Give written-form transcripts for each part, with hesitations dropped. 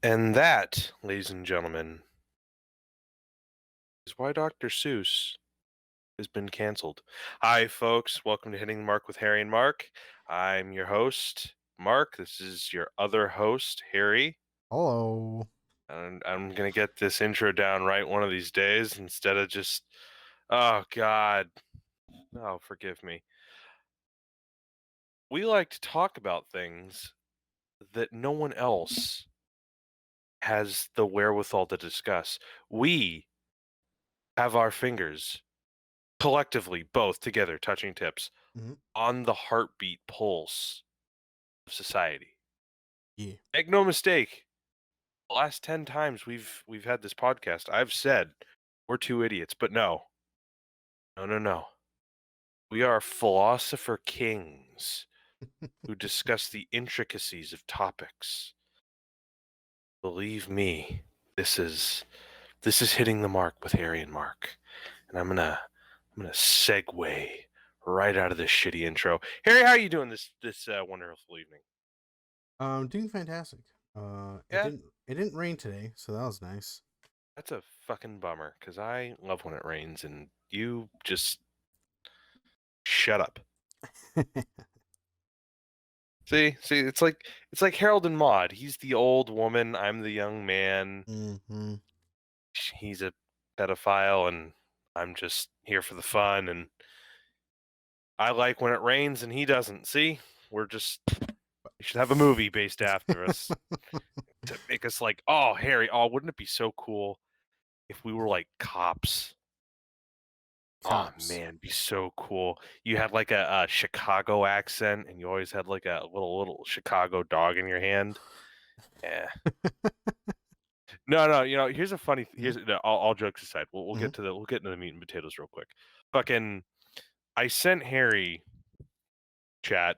And that, ladies and gentlemen, is why Dr. Seuss has been canceled. Hi, folks. Welcome to Hitting the Mark with Harry and Mark. I'm your host, Mark. This is your other host, Harry. Hello. And I'm going to get this intro down right one of these days instead of just, oh, God. Oh, forgive me. We like to talk about things that no one else has the wherewithal to discuss. We have our fingers collectively, both together, touching tips Mhm. on the heartbeat pulse of society. Yeah. Make no mistake, the last 10 times we've had this podcast, I've said we're two idiots, but no. No, no, no. We are philosopher kings who discuss the intricacies of topics. Believe me, this is hitting the mark with Harry and Mark. And I'm gonna segue right out of this shitty intro. Harry, how are you doing this wonderful evening? Doing fantastic. It Yeah? didn't rain today, so that was nice. That's a fucking bummer because I love when it rains and you just shut up. See, it's like Harold and Maude. He's the old woman, I'm the young man. hmm He's a pedophile and I'm just here for the fun and I like when it rains and he doesn't. See? We're just we should have a movie based after us to make us like, "Oh, Harry, oh, wouldn't it be so cool if we were like cops?" Oh Cops. man, be so cool. You had like a Chicago accent, and you always had like a little Chicago dog in your hand. Yeah. No, no. Here's a funny. hmm Here's no, all jokes aside. We'll hmm get into the meat and potatoes real quick. Fucking, I sent Harry chat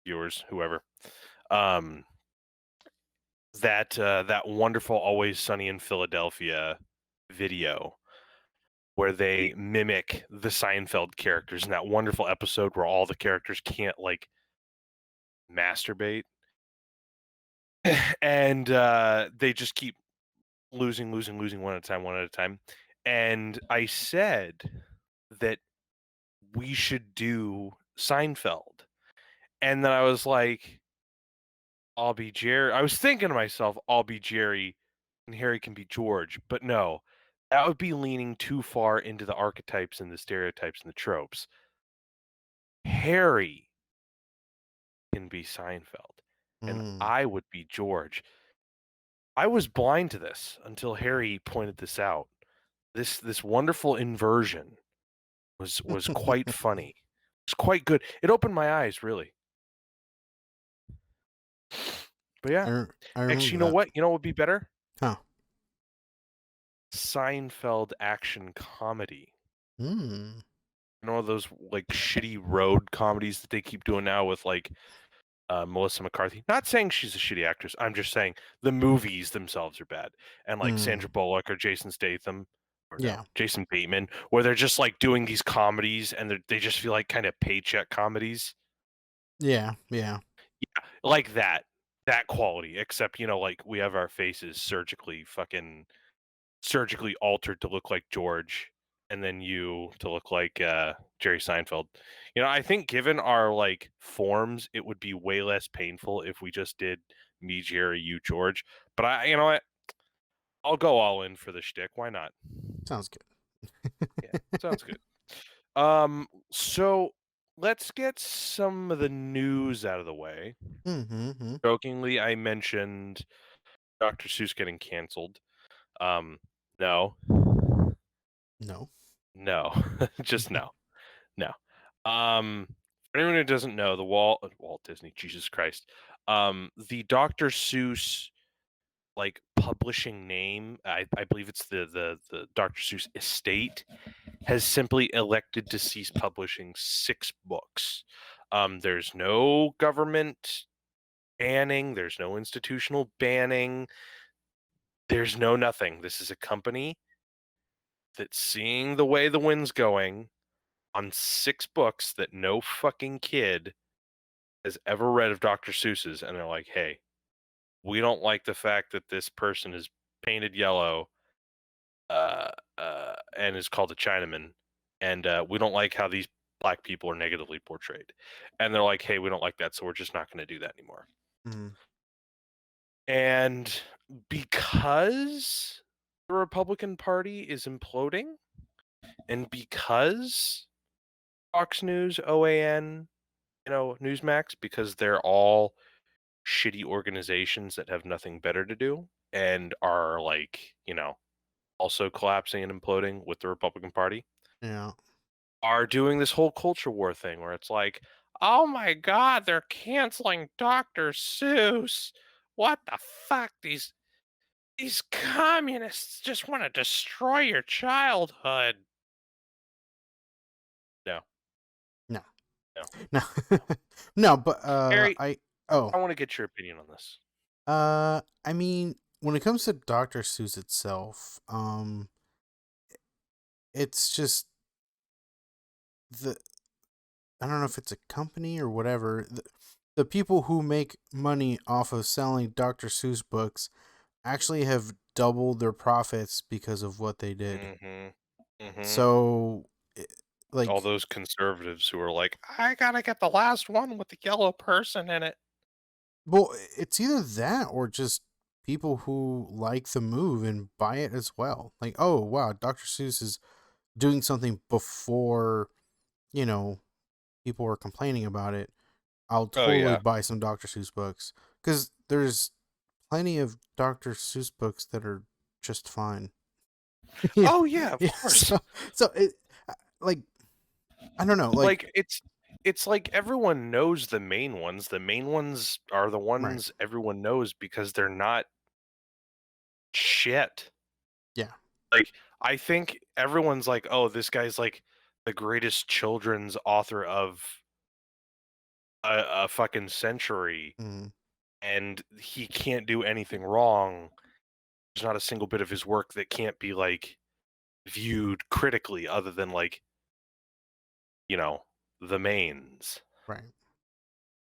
viewers, whoever, um, that wonderful Always Sunny in Philadelphia video where they mimic the Seinfeld characters in that wonderful episode where all the characters can't like masturbate and they just keep losing, losing, losing one at a time, one at a time. And I said that we should do Seinfeld. And then I was like, I'll be Jerry. I was thinking to myself, I'll be Jerry and Harry can be George. But no, that would be leaning too far into the archetypes and the stereotypes and the tropes. Harry can be Seinfeld and Mm. I would be George. I was blind to this until Harry pointed this out. This wonderful inversion was quite funny. It's quite good. It opened my eyes, really. But yeah, I actually, remember you know that. what? You know what would be better? Huh. Seinfeld action comedy. Mm. You know those like shitty road comedies that they keep doing now with like Melissa McCarthy. Not saying she's a shitty actress. I'm just saying the movies themselves are bad. And like Mm. Sandra Bullock or Jason Statham or no, Yeah. Jason Bateman, where they're just like doing these comedies and they just feel like kind of paycheck comedies. Yeah. Yeah. Like that quality, except like we have our faces surgically altered to look like George and then you to look like Jerry Seinfeld. I think given our like forms it would be way less painful if we just did me Jerry, you George, but I you know what, I'll go all in for the shtick. Why not? Sounds good. Yeah, sounds good. So let's get some of the news out of the way. mm-hmm. Jokingly, I mentioned Dr. Seuss getting canceled. Um, no, No. no, just no, no. For anyone who doesn't know, the Walt Disney, Jesus Christ, the Dr. Seuss like publishing name, I believe it's the Dr. Seuss estate, has simply elected to cease publishing 6 books. There's no government banning, there's no institutional banning, there's no nothing. This is a company that's seeing the way the wind's going on 6 books that no fucking kid has ever read of Dr. Seuss's, and they're like, "Hey, we don't like the fact that this person is painted yellow, and is called a Chinaman, and we don't like how these black people are negatively portrayed. And they're like, hey, we don't like that, so we're just not going to do that anymore. Mhm. And because the Republican Party is imploding, and because Fox News, OAN, Newsmax, because they're all shitty organizations that have nothing better to do and are like, also collapsing and imploding with the Republican Party, Yeah. are doing this whole culture war thing where it's like, oh my God, they're canceling Dr. Seuss. What the fuck? These communists just want to destroy your childhood. No, No. no, No. no. No, but Harry, I oh, I want to get your opinion on this. I mean, when it comes to Dr. Seuss itself, it's just the I don't know if it's a company or whatever. The people who make money off of selling Dr. Seuss books actually have doubled their profits because of what they did. Mm-hmm. Mm-hmm. So, i- All like, those conservatives who are like, I gotta get the last one with the yellow person in it. well, it's either that or just people who like the move and buy it as well. Like, oh wow, Dr. Seuss is doing something before you know people were complaining about it. I'll Oh totally yeah. buy some Dr. Seuss books because there's plenty of Dr. Seuss books that are just fine. Yeah, Oh yeah, of yeah. course. So it like I don't know, like Like it's like everyone knows the main ones. The main ones are the right, ones everyone knows because they're not shit. yeah, Like I think everyone's like, "Oh, this guy's like the greatest children's author of a fucking century mm, and he can't do anything wrong. There's not a single bit of his work that can't be like viewed critically other than like, you know, the mains." right,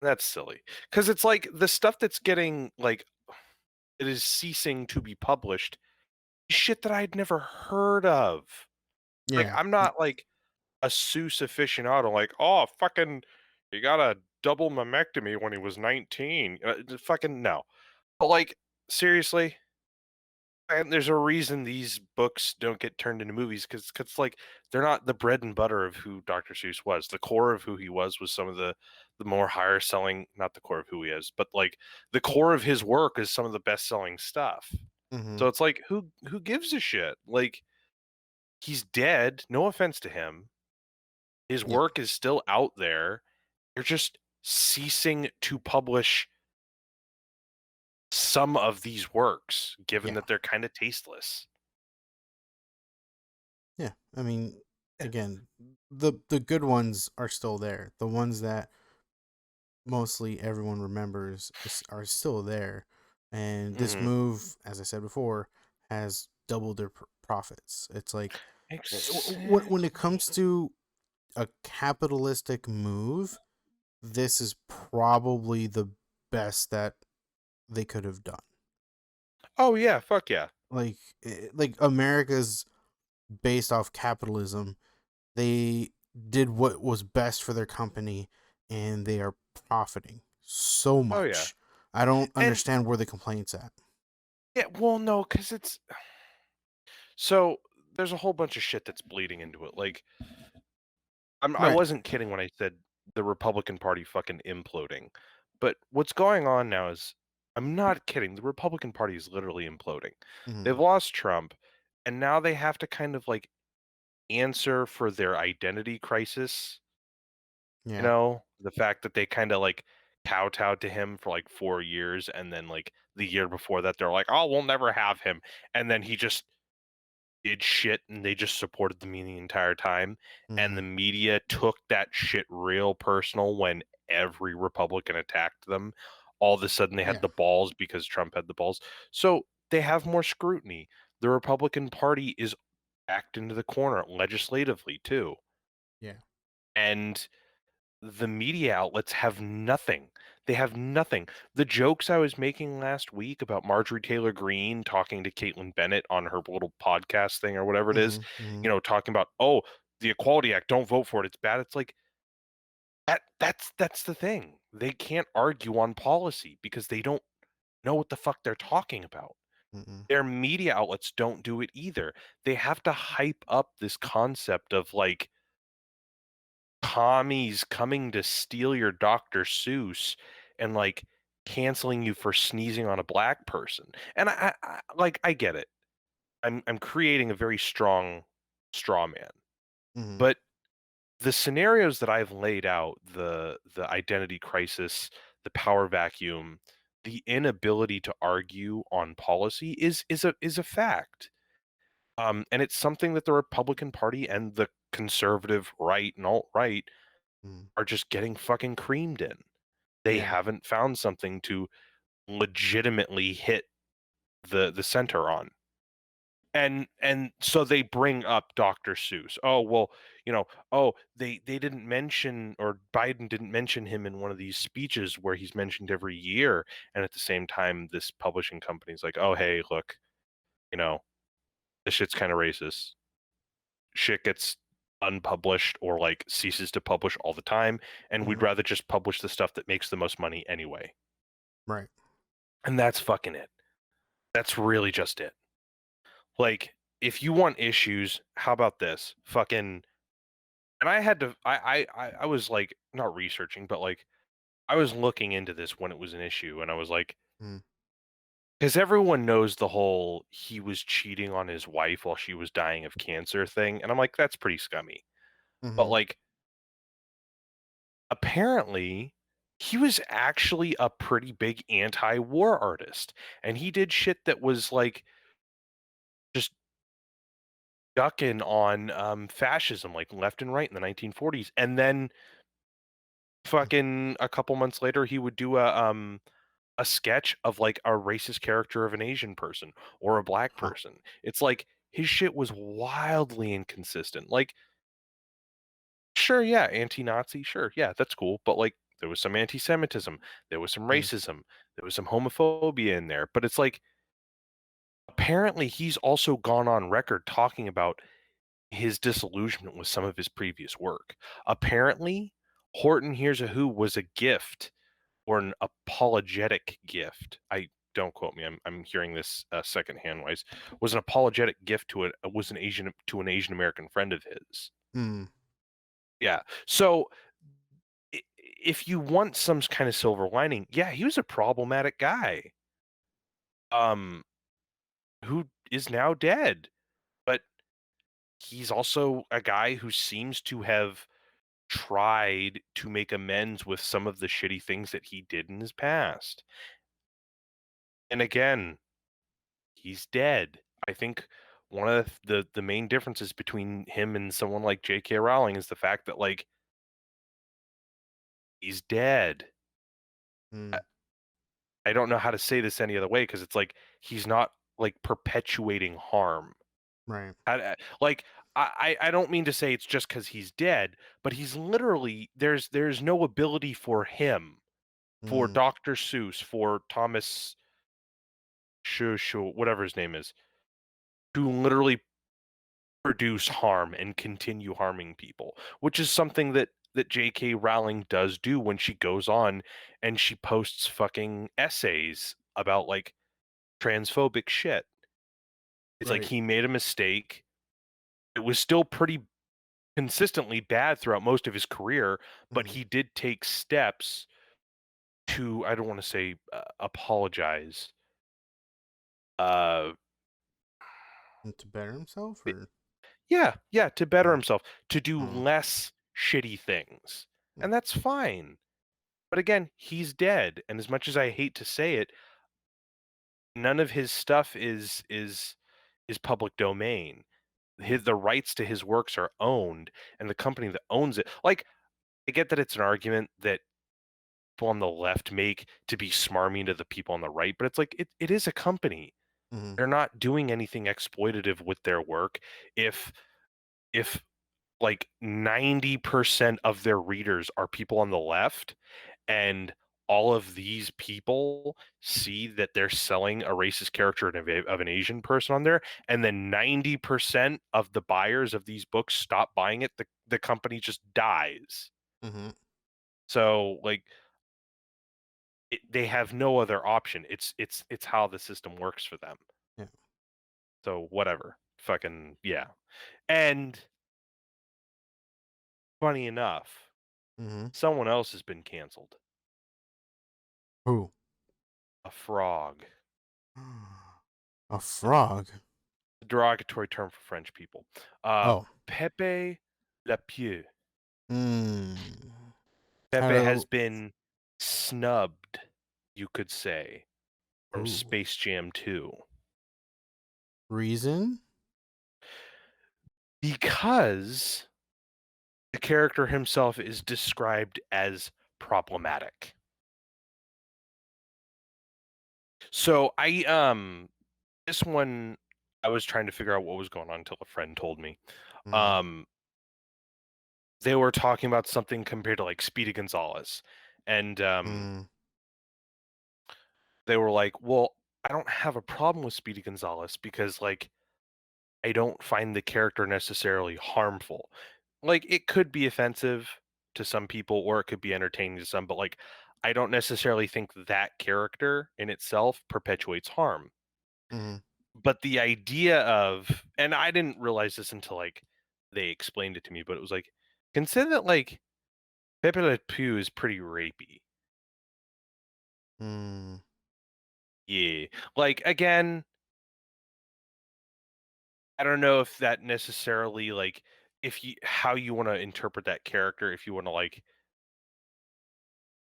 That's silly. Cuz it's like the stuff that's getting like it is ceasing to be published is shit that I'd never heard of. Like yeah, I'm not like a Seuss aficionado like, "Oh, fucking he got a double mammectomy when he was 19." Fucking no. But like seriously, and there's a reason these books don't get turned into movies because like they're not the bread and butter of who Dr. Seuss was. The core of who he was some of the more higher selling, not the core of who he is, but like the core of his work is some of the best selling stuff. mm-hmm, So it's like who gives a shit? Like he's dead. No offense to him. His yeah, work is still out there. You're just ceasing to publish some of these works, given yeah, that they're kind of tasteless. yeah. I mean, Yeah. again, the good ones are still there. The ones that mostly everyone remembers are still there. And this Hmm. move, as I said before, has doubled their profits. It's like when it Exactly. comes to a capitalistic move, this is probably the best that they could have done. Oh yeah, fuck yeah. Like America's based off capitalism. They did what was best for their company, and they are profiting so Oh yeah. much. I don't And understand where the complaints at. yeah, well, no, because it's so there's a whole bunch of shit that's bleeding into it. Like I Right. wasn't kidding when I said the Republican Party fucking imploding. But what's going on now is I'm not kidding. The Republican Party is literally imploding. Hmm. They've lost Trump, and now they have to kind of like answer for their identity crisis. Yeah. The fact that they kind of like kowtowed to him for like 4 years, and then like the year before that, they're like, "Oh, we'll never have him," and then he just did shit, and they just supported the me the entire time. And Hmm. the media took that shit real personal when every Republican attacked them. All of a sudden, they had Yeah. the balls because Trump had the balls. So they have more scrutiny. The Republican Party is backed into the corner legislatively too. Yeah. And the media outlets have nothing. They have nothing. The jokes I was making last week about Marjorie Taylor Greene talking to Caitlin Bennett on her little podcast thing or whatever it is, Mhm. Mhm. you know, talking about, "Oh, the Equality Act, don't vote for it, it's bad." It's like, that's the thing. They can't argue on policy because they don't know what the fuck they're talking about. Mhm. Their media outlets don't do it either. They have to hype up this concept of, like, commies coming to steal your Dr. Seuss and, like, canceling you for sneezing on a black person. And I get it. I'm creating a very strong straw man. Mhm. But the scenarios that I've laid out, the identity crisis, the power vacuum, the inability to argue on policy is a fact. And it's something that the Republican Party and the conservative right and alt-right Mhm. are just getting fucking creamed in. They Yeah. haven't found something to legitimately hit the center on. And so they bring up Dr. Seuss. Oh, well, you know, oh, they didn't mention, or Biden didn't mention him in one of these speeches where he's mentioned every year. And at the same time, this publishing company's like, oh, hey, look, you know, this shit's kind of racist. Shit gets unpublished or like ceases to publish all the time, and we'd Mhm. rather just publish the stuff that makes the most money anyway. Right. And that's fucking it. That's really just it. Like, if you want issues, how about this? Fucking, and I had to I was like not researching, but like I was looking into this when it was an issue, and I was like, Mhm. because everyone knows the whole he was cheating on his wife while she was dying of cancer thing, and I'm like, that's pretty scummy. But Mhm. like, apparently, he was actually a pretty big anti-war artist, and he did shit that was like just ducking on fascism, like left and right in the 1940s, and then Mhm. fucking a couple months later, he would do a sketch of like a racist character of an Asian person or a black Huh. person. It's like his shit was wildly inconsistent. Like, sure, yeah, anti-Nazi, sure, yeah, that's cool, but like there was some anti-Semitism, there was some Mhm. racism, there was some homophobia in there. But it's like apparently he's also gone on record talking about his disillusionment with some of his previous work. Apparently, Horton Hears a Who was a gift or an apologetic gift. I don't quote me. I'm hearing this secondhand wise. Was an apologetic gift to it. Was an Asian American friend of his. Mhm. Yeah. So if you want some kind of silver lining, yeah, he was a problematic guy. Um, who is now dead, but he's also a guy who seems to have tried to make amends with some of the shitty things that he did in his past. And again, he's dead. I think one of the main differences between him and someone like J.K. Rowling is the fact that like he's dead. I, Mhm. I don't know how to say this any other way because it's like he's not like perpetuating harm. Right. Like I don't mean to say it's just because he's dead, but he's literally there's no ability for him, for Mhm. Dr. Seuss, for Thomas Shu whatever his name is, to literally produce harm and continue harming people, which is something that J.K. Rowling does do when she goes on and she posts fucking essays about like transphobic shit. It's like Right. he made a mistake. It was still pretty consistently bad throughout most of his career, but Mhm. he did take steps to, I don't want to say apologize. Uh, And to better himself, or Yeah, yeah, to better uh, himself, to do uh, less shitty things. mm, And that's fine. But again, he's dead, and as much as I hate to say it, none of his stuff is public domain. mm, The rights to his works are owned, and the company that owns it, like, I get that it's an argument that people on the left make to be smarmy to the people on the right, but it's like it is a company. mhm, They're not doing anything exploitative with their work. If if like 90% of their readers are people on the left and all of these people see that they're selling a racist character of an Asian person on there, and then 90% of the buyers of these books stop buying it, the company just dies. Mm-hmm. So like they have no other option. It's how the system works for them. Yeah. So whatever. Fucking yeah. And funny enough, Mm-hmm. someone else has been canceled. Who? A frog. A frog. A derogatory term for French people. Oh. Pepe Le Pew. Hmm. How Pepe has to? been snubbed, you could say, from Ooh. Space Jam 2 Reason? because the character himself is described as problematic. So this one I was trying to figure out what was going on until a friend told me. Mm. Um they were talking about something compared to like Speedy Gonzalez. And Mm. they were like, "Well, I don't have a problem with Speedy Gonzalez because like I don't find the character necessarily harmful. Like it could be offensive to some people or it could be entertaining to some, but like I don't necessarily think that character in itself perpetuates harm. Mm. But the idea of, and I didn't realize this until like they explained it to me, but it was like consider that like Pepe Le Pew is pretty rapey. Mm. Yeah. Like again, I don't know if that necessarily like if you how you want to interpret that character, if you want to like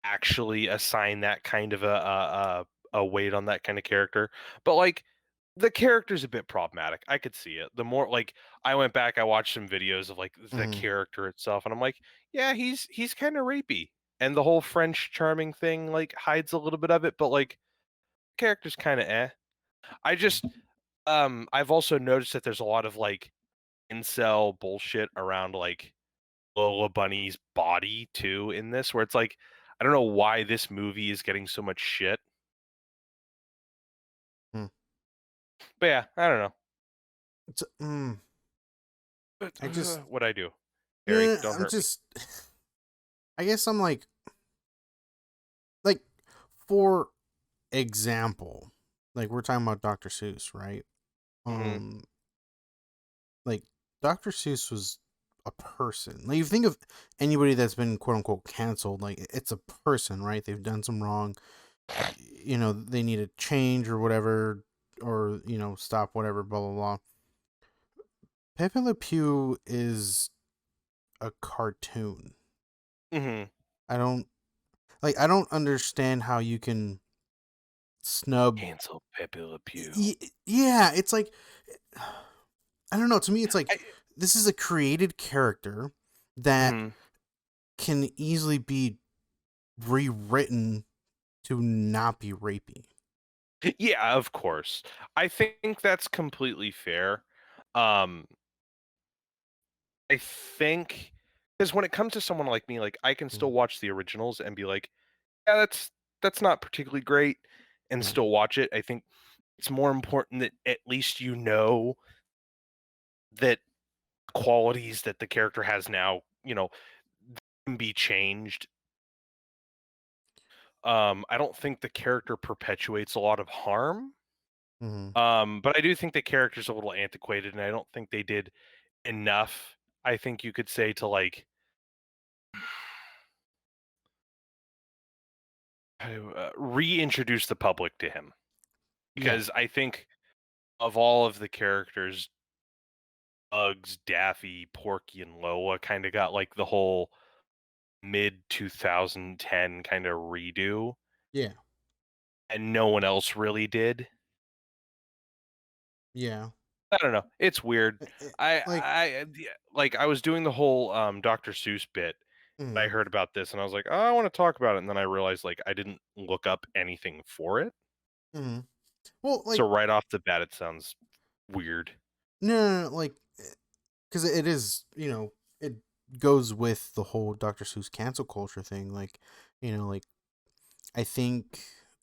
actually assign that kind of a weight on that kind of character. But like the character's a bit problematic. I could see it. The more like I went back, I watched some videos of like the Mm. character itself, and I'm like, yeah, he's kind of rapey. And the whole French charming thing like hides a little bit of it, but like character's kind of eh. I just I've also noticed that there's a lot of like incel bullshit around like Lola Bunny's body too in this, where it's like, I don't know why this movie is getting so much shit. Mm. But yeah, I don't know. It's, I just, What'd I do? Harry, yeah, don't I'm hurt me. just. I guess I'm like, for example, like we're talking about Dr. Seuss, right? Mhm. Um, like Dr. Seuss was a person. Like you think of anybody that's been quote unquote canceled, like it's a person, right? They've done some wrong. You know, they need to change or whatever, or stop whatever. Blah blah blah. Pepe Le Pew is a cartoon. Mhm. I don't I don't understand how you can snub. Cancel Pepe Le Pew. Yeah, it's like I don't know. To me, it's like I this is a created character that mhm. can easily be rewritten to not be rapey. Yeah, of course. I think that's completely fair. Um, I think because when it comes to someone like me, like I can Mm. still watch the originals and be like, yeah, that's not particularly great, and Yeah, still watch it. I think it's more important that at least you know that qualities that the character has now, can be changed. I don't think the character perpetuates a lot of harm. hmm But I do think the character's a little antiquated, and I don't think they did enough. I think you could say to like reintroduce the public to him yeah, because I think of all of the characters, Bugs, Daffy, Porky, and Lola kind of got like the whole mid 2010 kind of redo, yeah, and no one else really did. yeah. I don't know. It's weird. Like, Yeah, like I was doing the whole Dr. Seuss bit. I mm, heard about this and I was like, oh, I want to talk about it. And then I realized like I didn't look up anything for it. mm. Well, So like, right off the bat, it sounds weird. no, like, because it is, it goes with the whole Dr. Seuss cancel culture thing. Like, like I think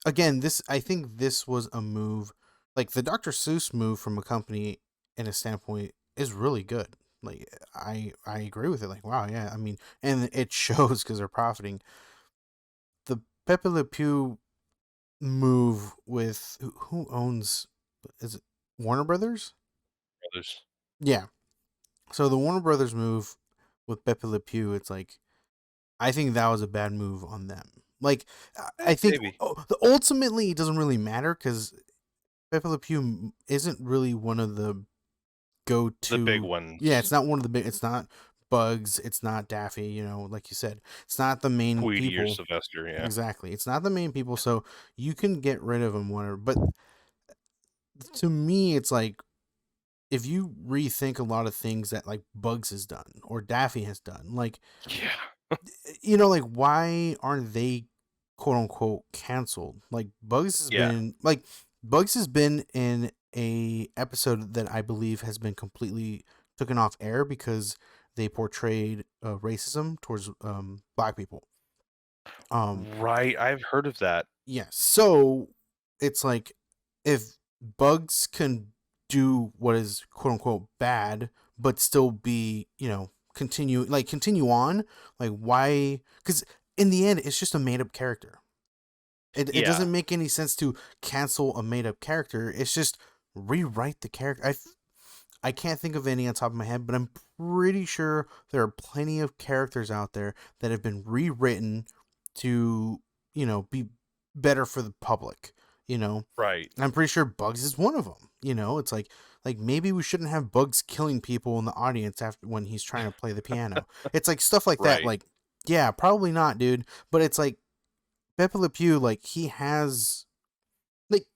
again, I think this was a move, like the Dr. Seuss move from a company in a standpoint is really good. Like I agree with it. Like wow, yeah. I mean, and it shows because they're profiting. The Pepe Le Pew move with who owns, is it Warner Brothers? Others, Yeah. So the Warner Brothers move with Pepe Le Pew, it's like I think that was a bad move on them. Like I think maybe the ultimately it doesn't really matter because Pepe Le Pew isn't really one of the go the big to. Yeah, ones, it's not one of the big. It's not Bugs. It's not Daffy. Like you said, it's not the main Tweety or people. Sylvester. Yeah, Exactly, it's not the main people. So you can get rid of them, whatever. But to me, it's like if you rethink a lot of things that like Bugs has done or Daffy has done, like yeah, like why aren't they quote unquote canceled? Like yeah. Bugs has been in a episode that I believe has been completely taken off air because they portrayed racism towards black people. Um, Right, I've heard of that. yeah, so it's like if Bugs can do what is quote unquote bad, but still be, continue on, like why? Because in the end, it's just a made up character. It Yeah, doesn't make any sense to cancel a made up character. It's just rewrite the character. I can't think of any on top of my head, but I'm pretty sure there are plenty of characters out there that have been rewritten to, be better for the public. You know, right. I'm pretty sure Bugs is one of them. It's like maybe we shouldn't have Bugs killing people in the audience after when he's trying to play the piano. It's like stuff like that. Right. Like, yeah, probably not, dude. But it's like Pepe Le Pew, like he has like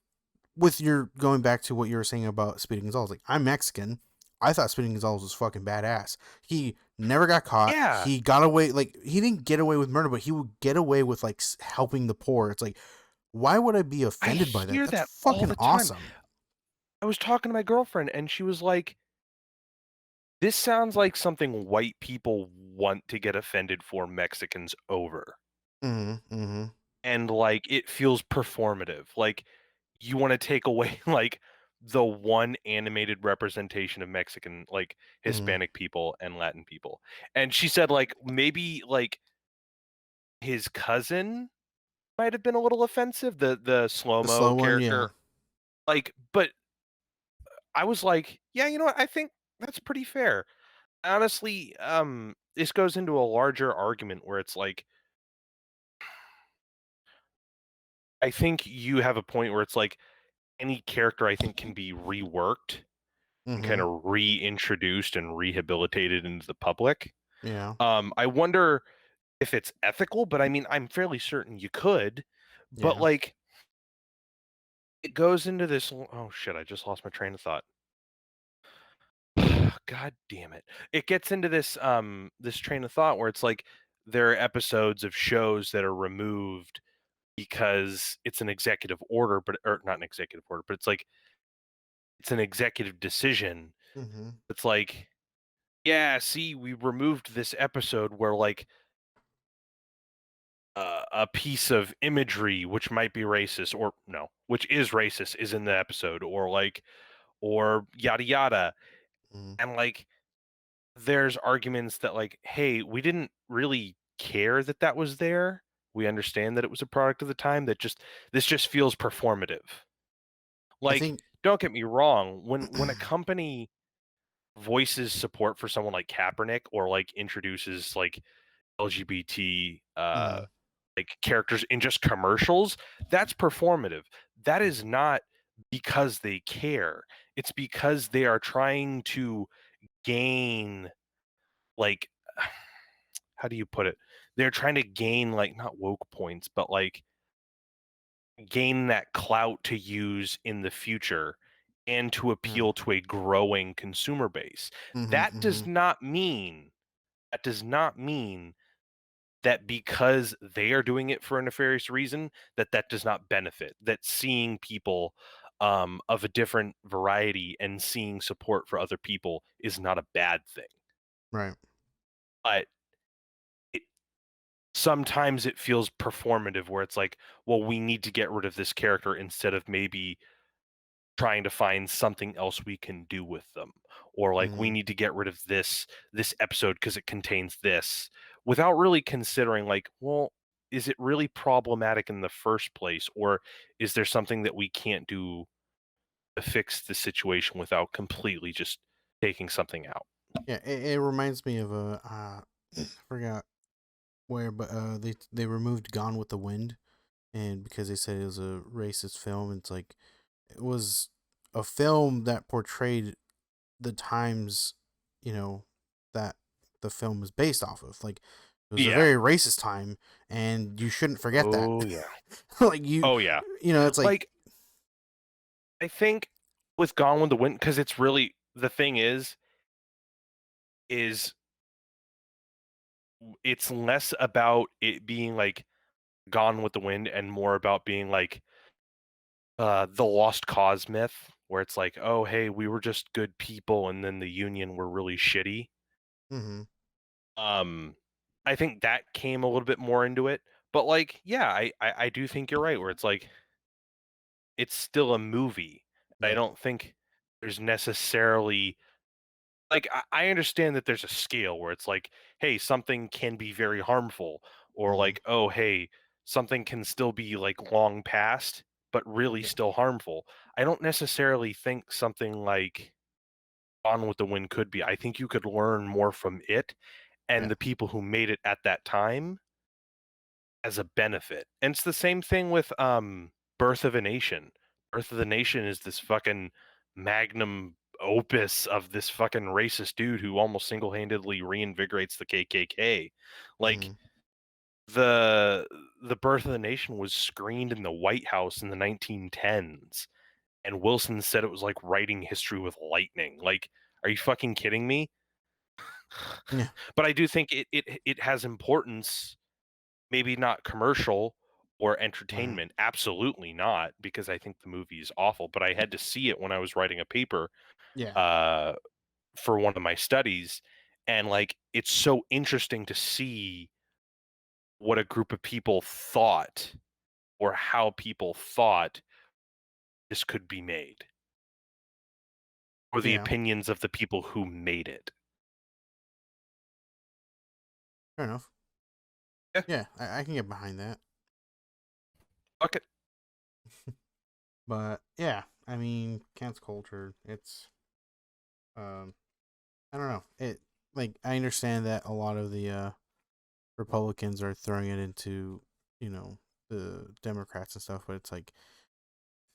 with your going back to what you were saying about Speedy Gonzalez, like I'm Mexican. I thought Speedy Gonzalez was fucking badass. He never got caught. Yeah, He got away, like he didn't get away with murder, but he would get away with like helping the poor. It's like, why would I be I offended by that? hear That's that all fucking the time. awesome. I was talking to my girlfriend, and she was like, "This sounds like something white people want to get offended for Mexicans over." Mm-hmm. Mm-hmm. And, like, it feels performative. Like, you wanna take away, like, the one animated representation of Mexican, like, Mm-hmm. Hispanic people and Latin people. And she said, like, maybe, like, his cousin might have been a little offensive, the The slow-mo slow one, yeah. character. Like, but I was like, "Yeah, you know what? I think that's pretty fair." Honestly, this goes into a larger argument where it's like, I think you have a point where it's like, any character I think can be reworked and Mm-hmm. kinda reintroduced and rehabilitated into the public. Yeah. I wonder if it's ethical, but I mean, I'm fairly certain you could, but, Yeah. like, it goes into this oh, shit, I just lost my train of thought. God damn it. It gets into this train of thought where it's like, there are episodes of shows that are removed because it's an executive order, but or not an executive order, but it's like, it's an executive decision. Mm-hmm. It's like, "Yeah, see, we removed this episode where, like, a piece of imagery which might be racist or no, which is racist is in the episode," or like or yada yada. Mm-hmm. And, like, there's arguments that, like, "Hey, we didn't really care that that was there. We understand that it was a product of the time, that just this just feels performative." I Like, think don't get me wrong, when a company voices support for someone like Kaepernick or, like, introduces, like, LGBT, mm-hmm. like, characters in just commercials, that's performative. That is not because they care. It's because they are trying to gain, like, how do you put it? They're trying to gain, like, not woke points, but, like, gain that clout to use in the future and to Mm-hmm. appeal to a growing consumer base. Mm-hmm. That Mm-hmm. does not mean that does not mean that because they are doing it for a nefarious reason, that that does not benefit. That seeing people, of a different variety and seeing support for other people is not a bad thing. Right. But it sometimes it feels performative where it's like, well, we need to get rid of this character instead of maybe trying to find something else we can do with them, or like we Mm, need to get rid of this episode because it contains this, without really considering like, well, is it really problematic in the first place, or is there something that we can't do to fix the situation without completely just taking something out? yeah, it reminds me of a I forgot where, but they removed Gone with the Wind, and because they said it was a racist film, it's like it was a film that portrayed the times, you know, that the film was based off of. Like it was a Yeah. very racist time, and you shouldn't forget that. Oh yeah. Like Oh yeah. it's like, Like, I think with Gone with the Wind, because it's really, the thing is it's less about it being like Gone with the Wind and more about being like the lost cause myth, where it's like, oh hey, we were just good people and then the union were really shitty. mm-hmm, um I think that came a little bit more into it, but like, yeah, I do think you're right, where it's like it's still a movie. I yeah, don't think there's necessarily, like, I understand that there's a scale where it's like, hey, something can be very harmful, or mm-hmm, like, oh hey, something can still be like long past but really yeah, still harmful. I don't necessarily think something like On with the Wind could be. I think you could learn more from it and yeah, the people who made it at that time as a benefit. And it's the same thing with Birth of a Nation. Birth of the Nation is this fucking magnum opus of this fucking racist dude who almost single-handedly reinvigorates the KKK. mm-hmm, Like, the the Birth of the Nation was screened in the White House in the 1910s, and Wilson said it was like writing history with lightning. Like, are you fucking kidding me? yeah, But I do think it has importance. Maybe not commercial or uh-huh, entertainment, absolutely not, because I think the movie is awful, but I had to see it when I was writing a paper, yeah, uh, for one of my studies, and, like, it's so interesting to see what a group of people thought, or how people thought this could be made, or the yeah. opinions of the people who made it. Fair enough. Yeah, Yeah, I can get behind that. fuck it. But yeah, I mean, cancel culture. It's um, I don't know. It like I understand that a lot of the Republicans are throwing it into the Democrats and stuff, but it's like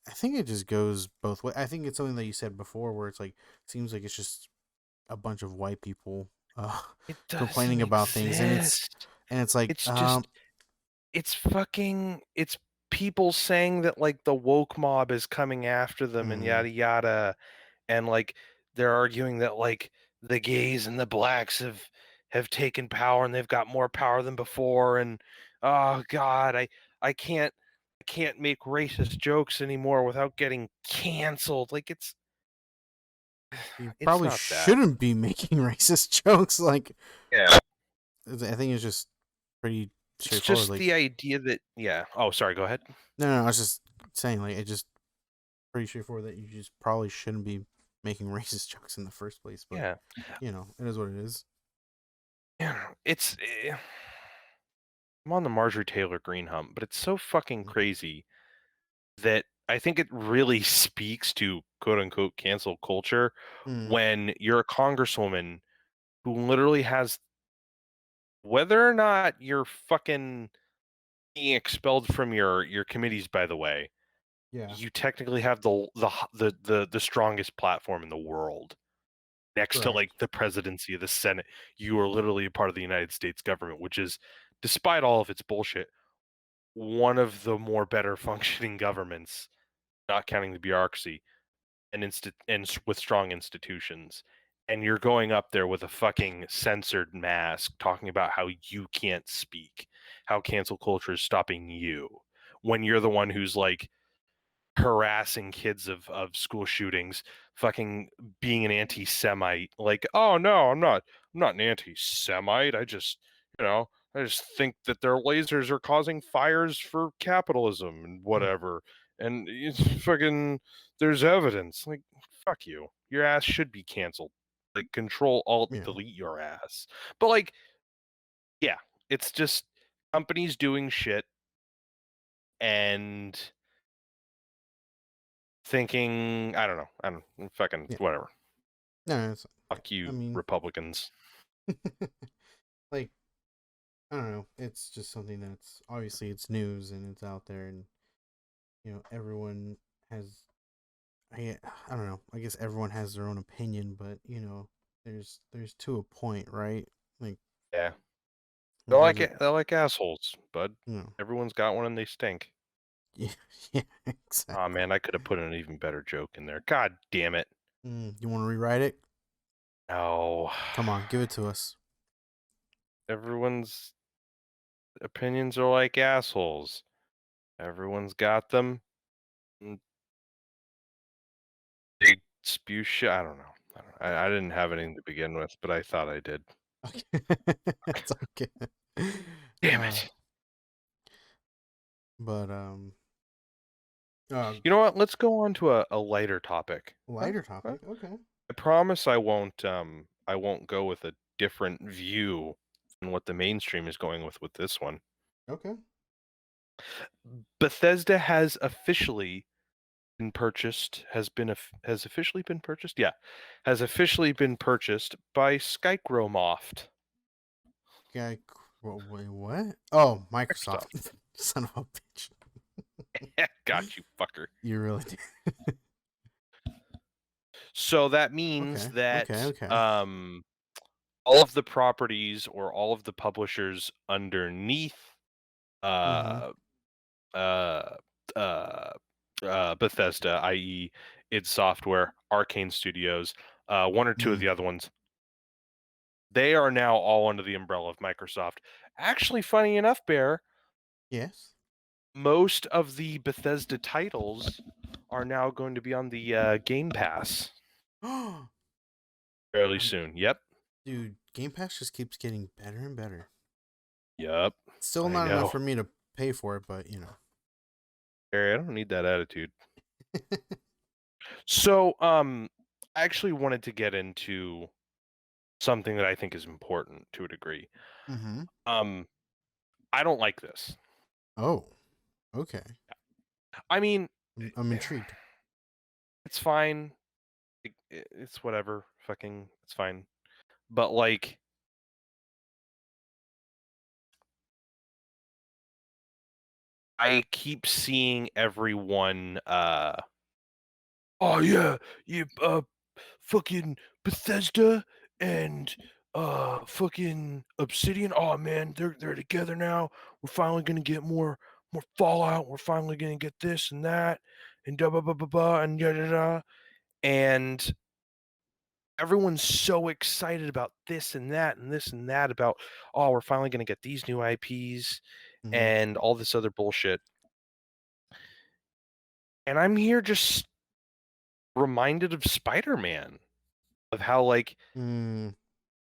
I think it just goes both ways. I think it's something that you said before, where it's like seems like it's just a bunch of white people It complaining doesn't about things, and exist. it's like It's just it's people saying that like the woke mob is coming after them and mm, yada yada, and like they're arguing that like the gays and the blacks have taken power and they've got more power than before, and oh god, I can't make racist jokes anymore without getting canceled. Like, you it's probably not that. shouldn't be making racist jokes. Like Yeah. I think it's just pretty It's straightforward. just Like the idea that, yeah. Oh, sorry, go ahead. no, I was just saying like it just pretty straightforward that you just probably shouldn't be making racist jokes in the first place. But Yeah. it is what it is. Yeah. I'm on the Marjorie Taylor Greene hump, but it's so fucking crazy that I think it really speaks to quote unquote cancel culture Mm, when you're a congresswoman who literally has, whether or not you're fucking being expelled from your committees, by the way, yeah, you technically have the strongest platform in the world next to like correct. the presidency of the Senate. You are literally a part of the United States government, which is, despite all of its bullshit, one of the more better functioning governments, not counting the bureaucracy, with strong institutions. And you're going up there with a fucking censored mask talking about how you can't speak, how cancel culture is stopping you, when you're the one who's like harassing kids of school shootings, fucking being an anti-Semite. Like, oh no, I'm not an anti-Semite. I just, you know, I just think that their lasers are causing fires for capitalism and Mm, whatever. And it's fucking, there's evidence. Like, fuck you. Your ass should be canceled. Like, control, alt, yeah. delete your ass. But, like, yeah, it's just companies doing shit and thinking, I don't, fucking, Yeah. whatever. No, it's, Fuck I you, mean, Republicans. like, I don't know. It's just something that's obviously it's news and it's out there, and everyone has. I don't know. I guess everyone has their own opinion, but there's to a point, right? Like, Yeah. like there's a They're like assholes, bud. you know, Everyone's got one and they stink. yeah, yeah, Oh exactly. man, I could have put an even better joke in there. God damn it. You want to rewrite it? No. Come on, give it to us. Everyone's opinions are like assholes. Everyone's got them. And they spew shit. I don't know. I didn't have anything to begin with, but I thought I did. Okay, it's okay. Damn Uh, it. but uh, You know what? Let's go on to a lighter topic. Huh? lighter Huh? topic. Okay, I promise I won't go with a different view than what the mainstream is going with this one. okay. Bethesda has officially been purchased? Yeah. Has officially been purchased by Skygromoft. Guy, wait, what? Oh, Microsoft. Microsoft. Son of a bitch. Got you, fucker. You really did. So that means Okay, okay, that okay. all of the properties or all of the publishers underneath Mm-hmm. uh uh uh Bethesda, i.e. id Software, Arcane Studios, one or two of Mm. the other ones, they are now all under the umbrella of Microsoft. Actually, funny enough, Bear, Yes. most of the Bethesda titles are now going to be on the Game Pass um, fairly soon. Yep. dude, Game Pass just keeps getting better and better. Yep. Still I not enough know. for me to pay for it, but you know. Harry, I don't need that attitude. So, I actually wanted to get into something that I think is important to a degree. Mm-hmm. Um, I don't like this. Oh, okay. I mean, I'm intrigued. it's fine. It's whatever. Fucking, it's fine. But like, I keep seeing everyone. Oh yeah, you fucking Bethesda and fucking Obsidian. Oh man, they're together now. We're finally gonna get more Fallout. We're finally gonna get this and that and da ba ba ba ba and da da da. And everyone's so excited about this and that and this and that about, oh, we're finally gonna get these new IPs Mm-hmm. and all this other bullshit. And I'm here just reminded of Spider-Man, of how like Mm,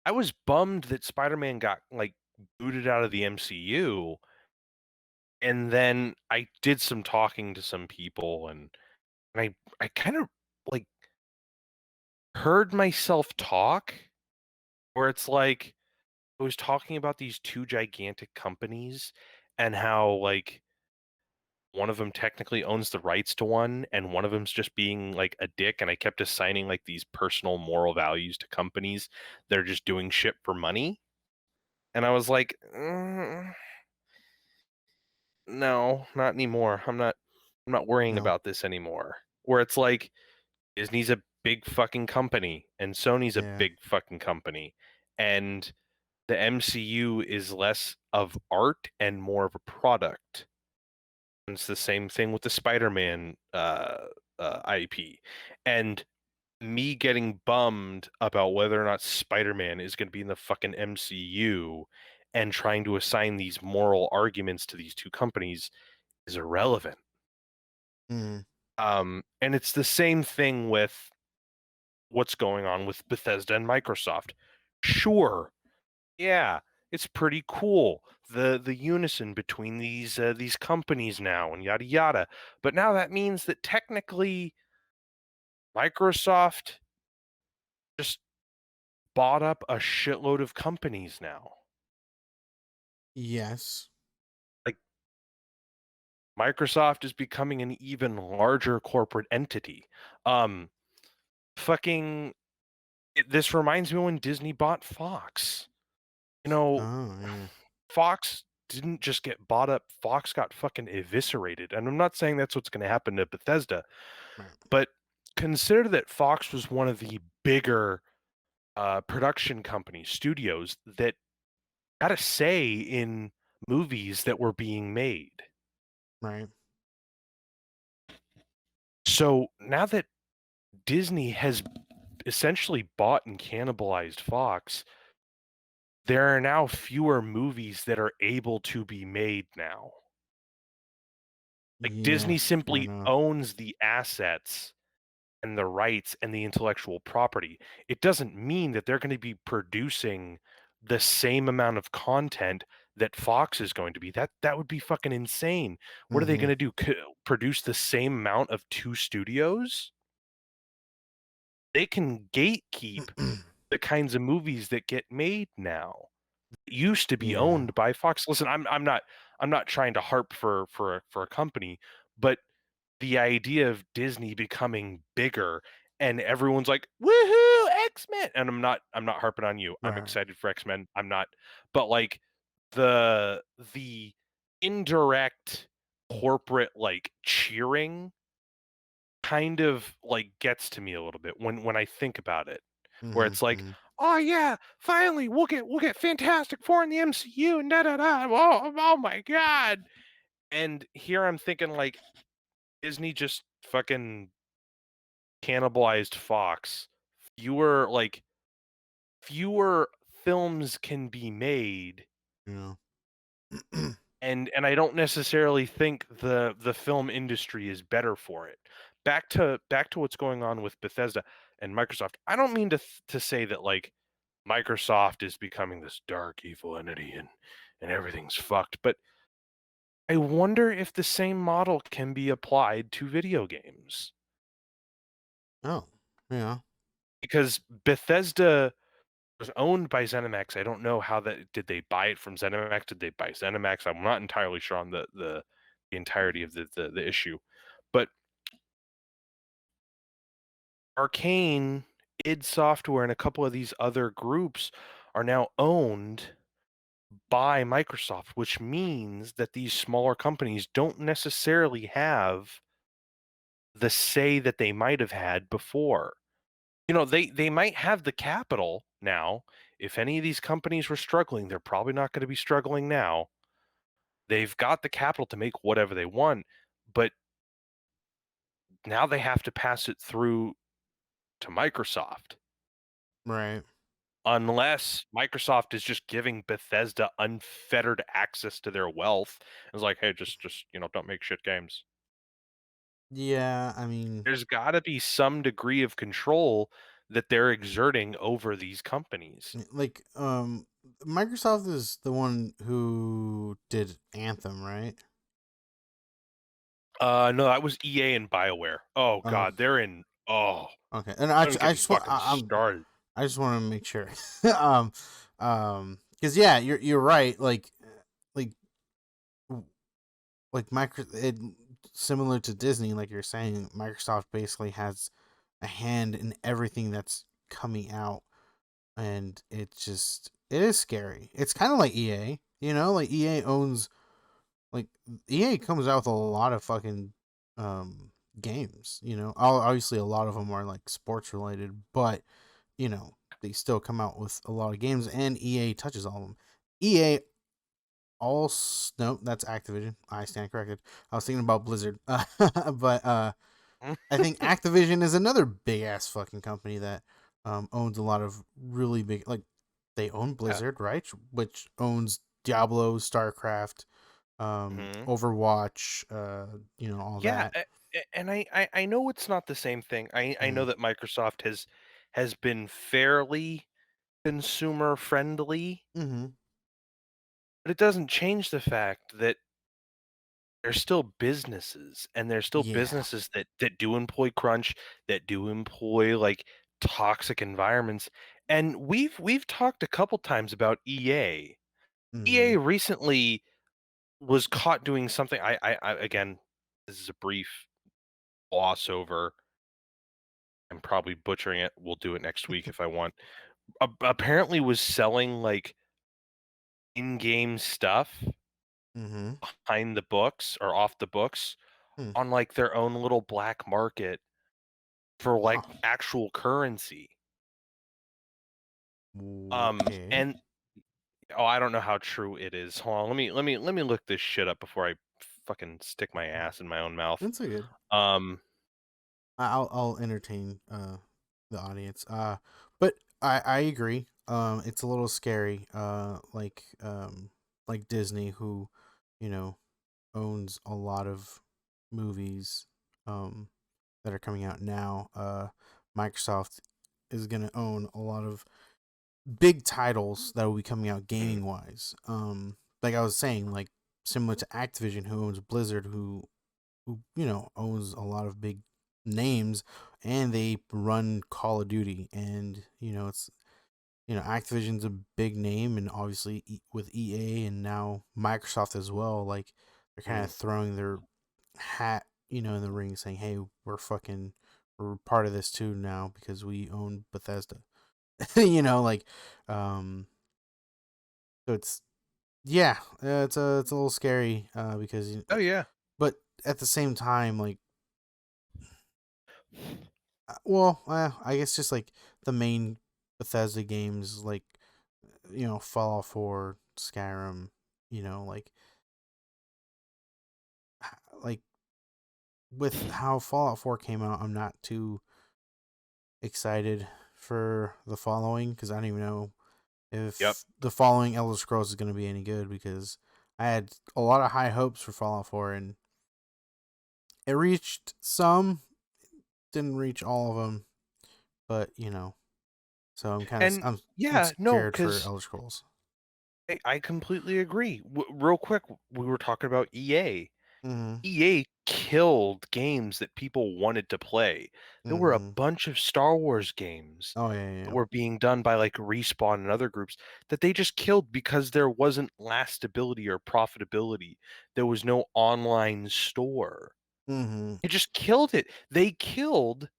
I was bummed that Spider-Man got like booted out of the MCU, and then I did some talking to some people, and I kind of like heard myself talk, where it's like I was talking about these two gigantic companies and how like one of them technically owns the rights to one and one of them's just being like a dick, and I kept assigning like these personal moral values to companies that are just doing shit for money. And I was like, no, not anymore. I'm not worrying no. about this anymore. Where it's like Disney's a big fucking company and Sony's a Yeah. big fucking company. And the MCU is less of art and more of a product. And it's the same thing with the Spider-Man IP. And me getting bummed about whether or not Spider-Man is going to be in the fucking MCU and trying to assign these moral arguments to these two companies is irrelevant. Mm, And it's the same thing with what's going on with Bethesda and Microsoft. Sure, yeah, It's pretty cool. The unison between these companies now and yada yada. But now that means that technically Microsoft just bought up a shitload of companies now. Yes. Like Microsoft is becoming an even larger corporate entity. Um, fucking this reminds me when Disney bought Fox. You know, Oh yeah. Fox didn't just get bought up, Fox got fucking eviscerated. And I'm not saying that's what's going to happen to Bethesda, Right. but consider that Fox was one of the bigger production companies, studios that had a say in movies that were being made. Right. So now that Disney has essentially bought and cannibalized Fox, there are now fewer movies that are able to be made now. Like Yeah. Disney Fair simply enough. owns the assets and the rights and the intellectual property. It doesn't mean that they're going to be producing the same amount of content that Fox is going to be. That would be fucking insane. What are they Mm-hmm. going to do? Produce the same amount of two studios? They can gatekeep the kinds of movies that get made now. It used to be Yeah. owned by Fox. Listen, I'm not trying to harp for a company, but the idea of Disney becoming bigger and everyone's like, "Woohoo, X-Men!" And I'm not harping on you. I'm Right. excited for X-Men. I'm not, but like the indirect corporate like cheering kind of like gets to me a little bit when I think about it, where Mm-hmm. it's like, Mm-hmm. "Oh yeah, finally we'll get Fantastic Four in the MCU and da da da. Oh my god!" And here I'm thinking like Disney just fucking cannibalized Fox. Fewer like fewer films can be made, Yeah. and I don't necessarily think the film industry is better for it. Back to what's going on with Bethesda and Microsoft. I don't mean to say that like Microsoft is becoming this dark evil entity and everything's fucked, but I wonder if the same model can be applied to video games. Oh. Yeah. Because Bethesda was owned by ZeniMax. I don't know how that did they buy it from ZeniMax? Did they buy ZeniMax? I'm not entirely sure on the entirety of the issue. But Arcane, id Software, and a couple of these other groups are now owned by Microsoft, which means that these smaller companies don't necessarily have the say that they might have had before. They might have the capital now. If any of these companies were struggling, they're probably not going to be struggling now. They've got the capital to make whatever they want, but now they have to pass it through to Microsoft. Right. Unless Microsoft is just giving Bethesda unfettered access to their wealth. It's like, hey, just don't make shit games. Yeah. I mean, There's got to be some degree of control that they're exerting over these companies. like, Microsoft is the one who did Anthem, right? No, that was EA and BioWare. Oh Oh. god, they're in oh, Okay. And don't get I me just want fucking started. I just want to make sure. um, because yeah, you're right. Like like micro it similar to Disney, like you're saying, Microsoft basically has a hand in everything that's coming out, and it is scary. It's kind of like EA, like EA owns like EA comes out with a lot of fucking um games. Obviously a lot of them are like sports related, but they still come out with a lot of games, and EA touches all of them. EA no, that's Activision. I stand corrected. I was thinking about Blizzard, but I think Activision is another big ass fucking company that owns a lot of really big. Like they own Yeah. Blizzard, right? Which owns Diablo, StarCraft, Mhm. Overwatch, all Yeah, that. and I know it's not the same thing. I Mm-hmm. know that Microsoft has been fairly consumer friendly, Mm-hmm. but it doesn't change the fact that they're still businesses, and they're still Yeah. businesses that do employ crunch, that do employ, like, toxic environments, and we've talked a couple times about EA. Mm-hmm. EA recently was caught doing something I again, this is a brief gloss over. I'm probably butchering it. We'll do it next week if I want. Apparently was selling, like, in-game stuff Mm-hmm. behind the books or off the books Hmm. on, like, their own little black market for, like, Wow. actual currency. Okay. And oh, I don't know how true it is. Hold on, let me look this shit up before I fucking stick my ass in my own mouth. That's a good. Um, I'll entertain the audience. But I agree. It's a little scary. Like Disney, who, you know, owns a lot of movies that are coming out now. Microsoft is gonna own a lot of big titles that will be coming out gaming wise. Like I was saying, like similar to Activision, who owns Blizzard, who owns a lot of big names, and they run Call of Duty, and it's Activision's a big name, and obviously with EA and now Microsoft as well, like they're kind of mhm. throwing their hat in the ring, saying, "Hey, we're part of this too now because we own Bethesda." Like um, so it's yeah, it's a little scary because Oh, yeah. but at the same time, like I guess just like the main Bethesda games, like Fallout 4, Skyrim, like like with how Fallout 4 came out, I'm not too excited for the following because I don't even know Yep. if the following Elder Scrolls is going to be any good because I had a lot of high hopes for Fallout 4 and it reached some, didn't reach all of them, but so And I'm yeah, no, scared for because Elder Scrolls. I completely agree. Real quick, we were talking about EA. Mhm. EA killed games that people wanted to play. There were a Mhm. bunch of Star Wars games Oh yeah, that yeah. were being done by, like, Respawn and other groups that they just killed because there wasn't lastability or profitability. There was no online store. Mhm. They just killed it. They killed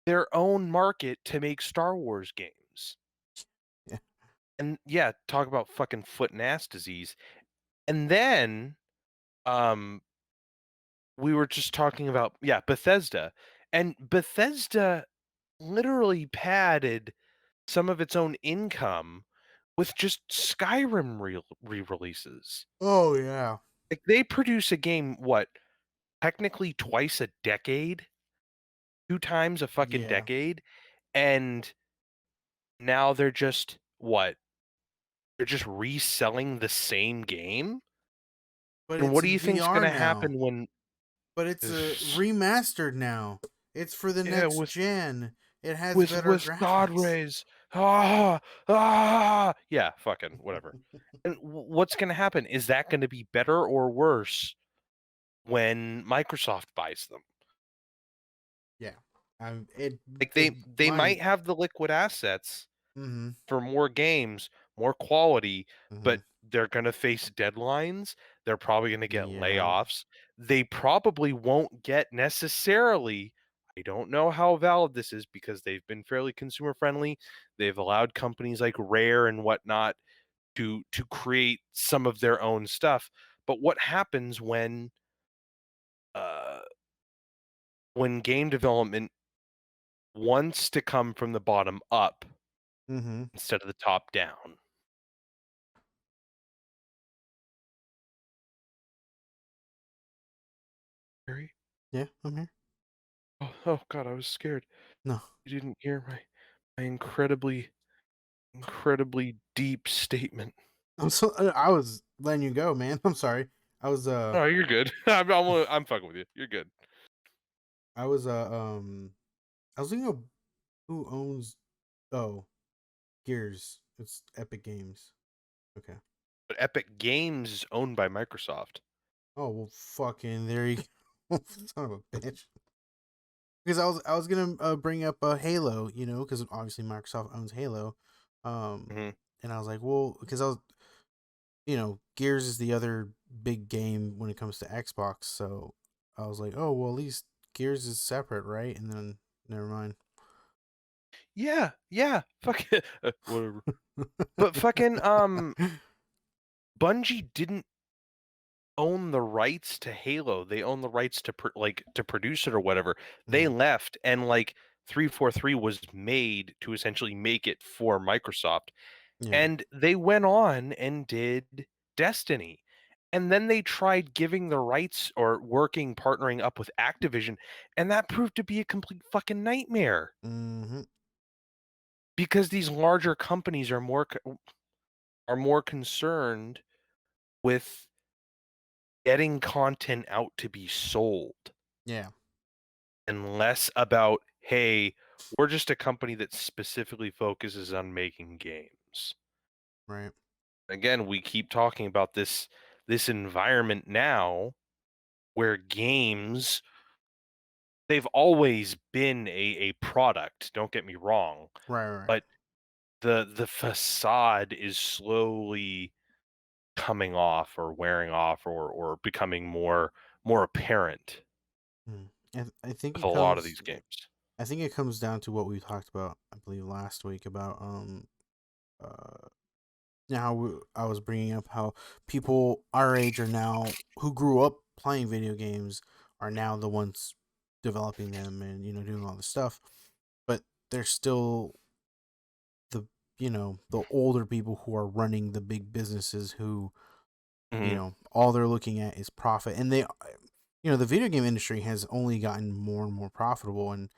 their own market to make Star Wars games. Yeah. And yeah, talk about fucking foot and ass disease. And then, um, we were just talking about, yeah, Bethesda. And Bethesda literally padded some of its own income with just Skyrim re-releases. Oh yeah. Like, they produce a game, what, technically twice a decade? 2 times a fucking Yeah. decade? And now they're just what? They're just reselling the same game? But And it's what do in you think's VR gonna now. happen when But it's remastered now. It's for the yeah, next with gen. It has with better with God graphics. rays. Ah, ah. Yeah, fucking whatever. And what's gonna happen? Is that gonna be better or worse when Microsoft buys them? Yeah. It Like, it they might. might have the liquid assets Mhm. for more games, more quality, Mhm. but they're gonna face deadlines, they're probably gonna get Yeah. layoffs, they probably won't get necessarily. I don't know how valid this is because they've been fairly consumer friendly, they've allowed companies like Rare and whatnot to create some of their own stuff, but what happens uh, when game development wants to come from the bottom up Mhm. instead of the top down? Harry? Yeah. I'm here. Oh god, I was scared. No. You didn't hear my incredibly, incredibly deep statement. I was letting you go, man. I'm sorry. I was Oh, you're good. I'm fucking with you. You're good. I was I was thinking of who owns oh Gears. It's Epic Games. Okay. But Epic Games is owned by Microsoft. Oh well, fucking there you go, son of a bitch. Because I was gonna bring up Halo, because obviously Microsoft owns Halo, um, Mhm. and I was like, well, because I was, Gears is the other big game when it comes to Xbox, so I was like, oh well, at least Gears is separate, right? And then never mind. Yeah, yeah, fuck it, whatever. But fucking, Bungie didn't own the rights to Halo. They own the rights to to produce it or whatever. They Mm, left and like 343 was made to essentially make it for Microsoft. yeah. And they went on and did Destiny. And then they tried giving the rights or partnering up with Activision, and that proved to be a complete fucking nightmare Mm-hmm. because these larger companies are more concerned with getting content out to be sold Yeah. and less about, hey, we're just a company that specifically focuses on making games. Right. Again, we keep talking about this environment now where games, they've always been a product, don't get me wrong, Right. Right. but the facade is slowly coming off or wearing off or becoming more apparent Mm. I think with it a lot of comes. these games. I think it comes down to what we talked about, I believe, last week about uh how I was bringing up how people our age are now who grew up playing video games are now the ones developing them and doing all this stuff, but they're still the the older people who are running the big businesses who Mhm. all they're looking at is profit, and they the video game industry has only gotten more and more profitable, and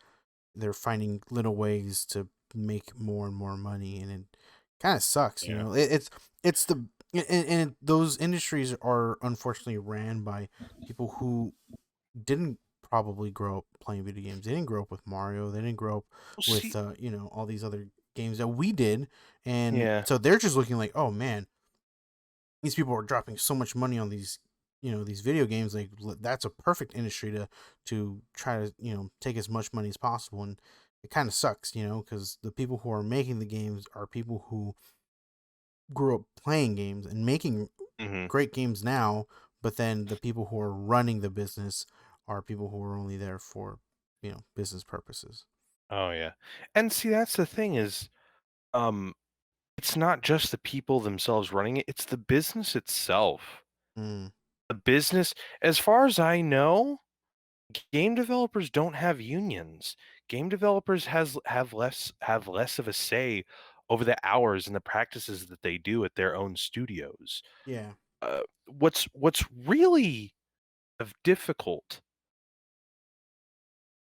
they're finding little ways to make more and more money, and it kind of sucks. Yeah. It's the and those industries are unfortunately ran by people who didn't probably grow up playing video games. They didn't grow up with Mario. They didn't grow up Well, with see, all these other games that we did, and yeah. so they're just looking like, oh man, these people are dropping so much money on these video games. Like that's a perfect industry to try to take as much money as possible. And it kind of sucks, because the people who are making the games are people who grew up playing games and making Mhm. great games now, but then the people who are running the business are people who are only there for business purposes. Oh, yeah. And see, that's the thing is, um, it's not just the people themselves running it, it's the business itself. Mm, The business, as far as I know, game developers don't have unions. Game developers have less of a say over the hours and the practices that they do at their own studios. yeah. What's really of difficult.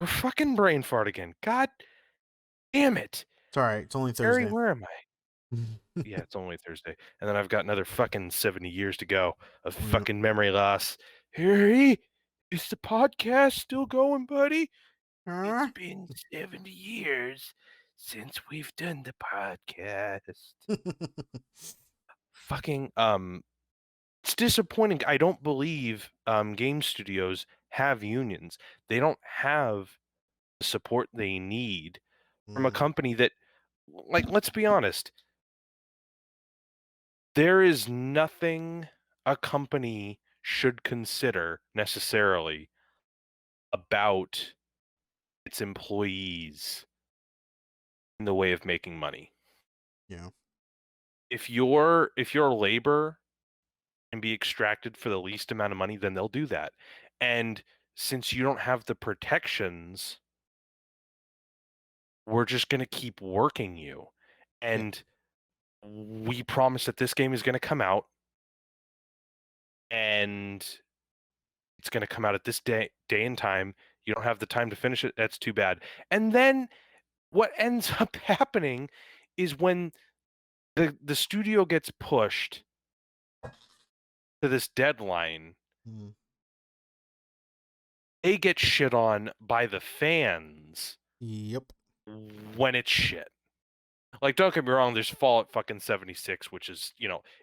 A fucking brain fart again. God damn it. It's all right. It's only Harry, Thursday. where am I? Yeah, it's only Thursday. And then I've got another fucking 70 years to go of Yep. fucking memory loss. Harry, is the podcast still going, buddy? It's Huh? been 70 years since we've done the podcast. Fucking it's disappointing. I don't believe game studios have unions. They don't have the support they need from a Mm, company that, like, let's be honest, there is nothing a company should consider necessarily about its employees in the way of making money. yeah. If your labor can be extracted for the least amount of money, then they'll do that. And since you don't have the protections, we're just going to keep working you. Yep. And we promise that this game is going to come out and it's going to come out at this day and time. You don't have the time to finish it. That's too bad. And then what ends up happening is when the studio gets pushed to this deadline, Mm, they get shit on by the fans yep. when it's shit. Like, don't get me wrong, there's Fallout fucking 76, which is,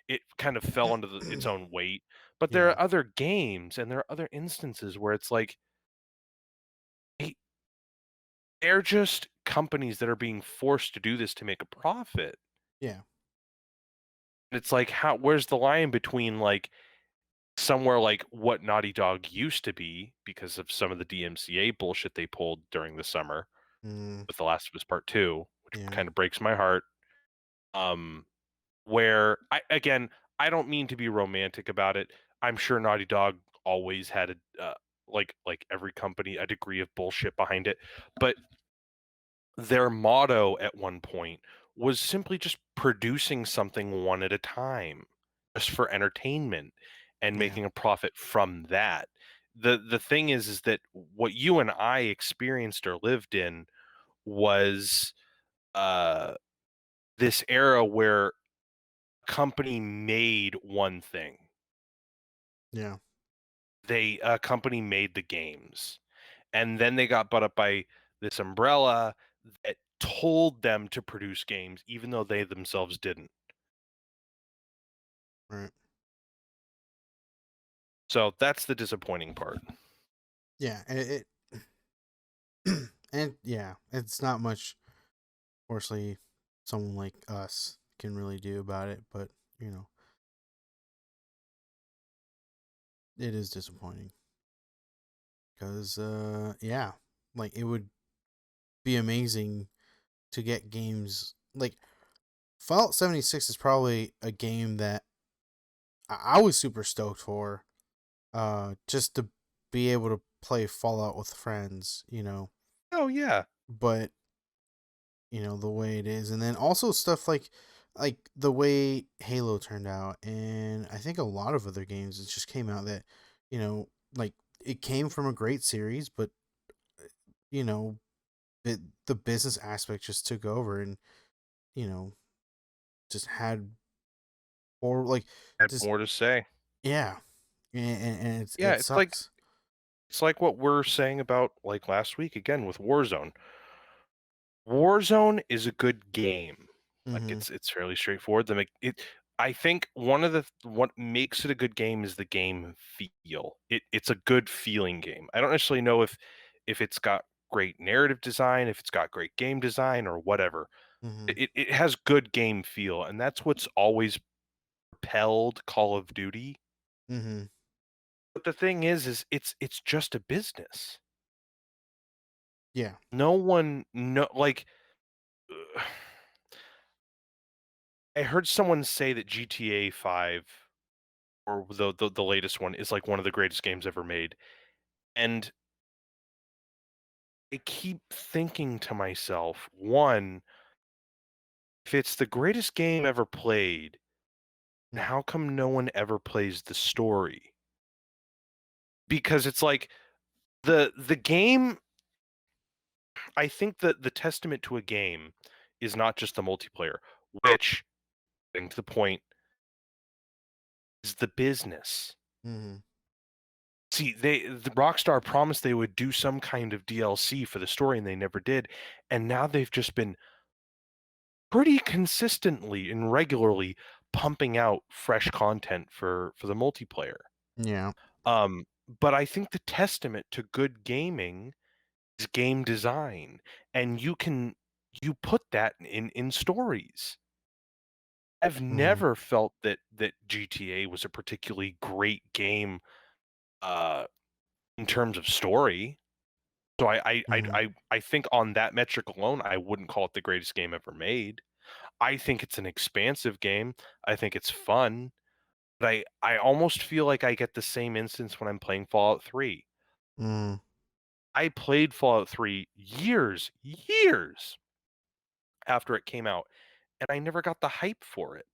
it kind of fell under its own weight. But there Yeah. are other games and there are other instances where it's like, hey, they're just companies that are being forced to do this to make a profit. Yeah. It's like, where's the line between like somewhere like what Naughty Dog used to be because of some of the DMCA bullshit they pulled during the summer Mm, with The Last of Us Part 2, which yeah. kind of breaks my heart. Um, where I don't mean to be romantic about it. I'm sure Naughty Dog always had like every company, a degree of bullshit behind it, but their motto at one point was simply just producing something one at a time, just for entertainment and Yeah. making a profit from that. The thing is that what you and I experienced or lived in was uh this era where a company made one thing. Yeah. A company made the games. And then they got bought up by this umbrella that told them to produce games even though they themselves didn't. Right. So that's the disappointing part. Yeah. And yeah, it's not much, fortunately, someone like us can really do about it. But you know, it is disappointing because, yeah, like it would be amazing to get games like Fallout 76 is probably a game that I was super stoked for, just to be able to play Fallout with friends, Oh yeah. but the way it is, and then also stuff like the way Halo turned out, and I think a lot of other games that just came out that, like it came from a great series, but you know, the business aspect just took over, and you know, just had, or like, Had just, more to say. yeah, and Yeah, it sucks. it's like what we're saying about like last week again with Warzone. Warzone is a good game. Like Mm-hmm. it's fairly straightforward. I think what makes it a good game is the game feel. It's a good feeling game. I don't necessarily know if it's got great narrative design, if it's got great game design or whatever. Mm-hmm. It has good game feel, and that's what's always propelled Call of Duty. Mm-hmm. But the thing is it's just a business. Yeah. No one no like I heard someone say that GTA 5 or the latest one is like one of the greatest games ever made. And I keep thinking to myself, one, if it's the greatest game ever played, Mm-hmm. how come no one ever plays the story? Because it's like the game, I think that the testament to a game is not just the multiplayer, which, getting to the point, is the business. Mm-hmm. See, the Rockstar promised they would do some kind of DLC for the story, and they never did. And now they've just been pretty consistently and regularly pumping out fresh content for the multiplayer. Yeah. But I think the testament to good gaming is game design, and you put that in stories. I've Mm-hmm. never felt that GTA was a particularly great game uh, in terms of story. So Mm-hmm. I think on that metric alone, I wouldn't call it the greatest game ever made. I think it's an expansive game. I think it's fun, but I almost feel like I get the same instance when I'm playing Fallout 3. Mm-hmm. I played Fallout 3 years after it came out, and I never got the hype for it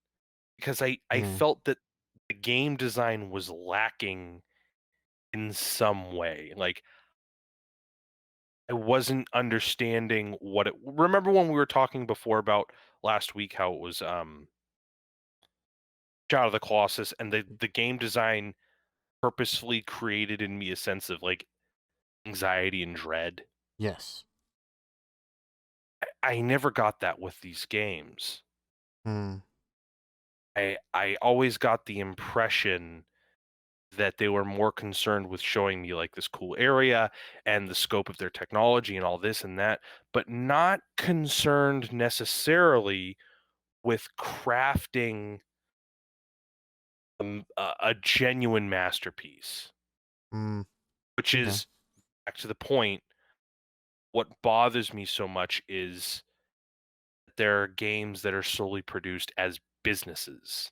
because I Yeah. felt that the game design was lacking in some way. Like I wasn't understanding what it remember when we were talking before about last week how it was Shadow of the Colossus and the game design purposefully created in me a sense of like anxiety and dread. Yes. I never got that with these games. Mm. I always got the impression that they were more concerned with showing me like this cool area and the scope of their technology and all this and that, but not concerned necessarily with crafting a genuine masterpiece, Mm. which Okay. is back to the point. What bothers me so much is there are games that are solely produced as businesses.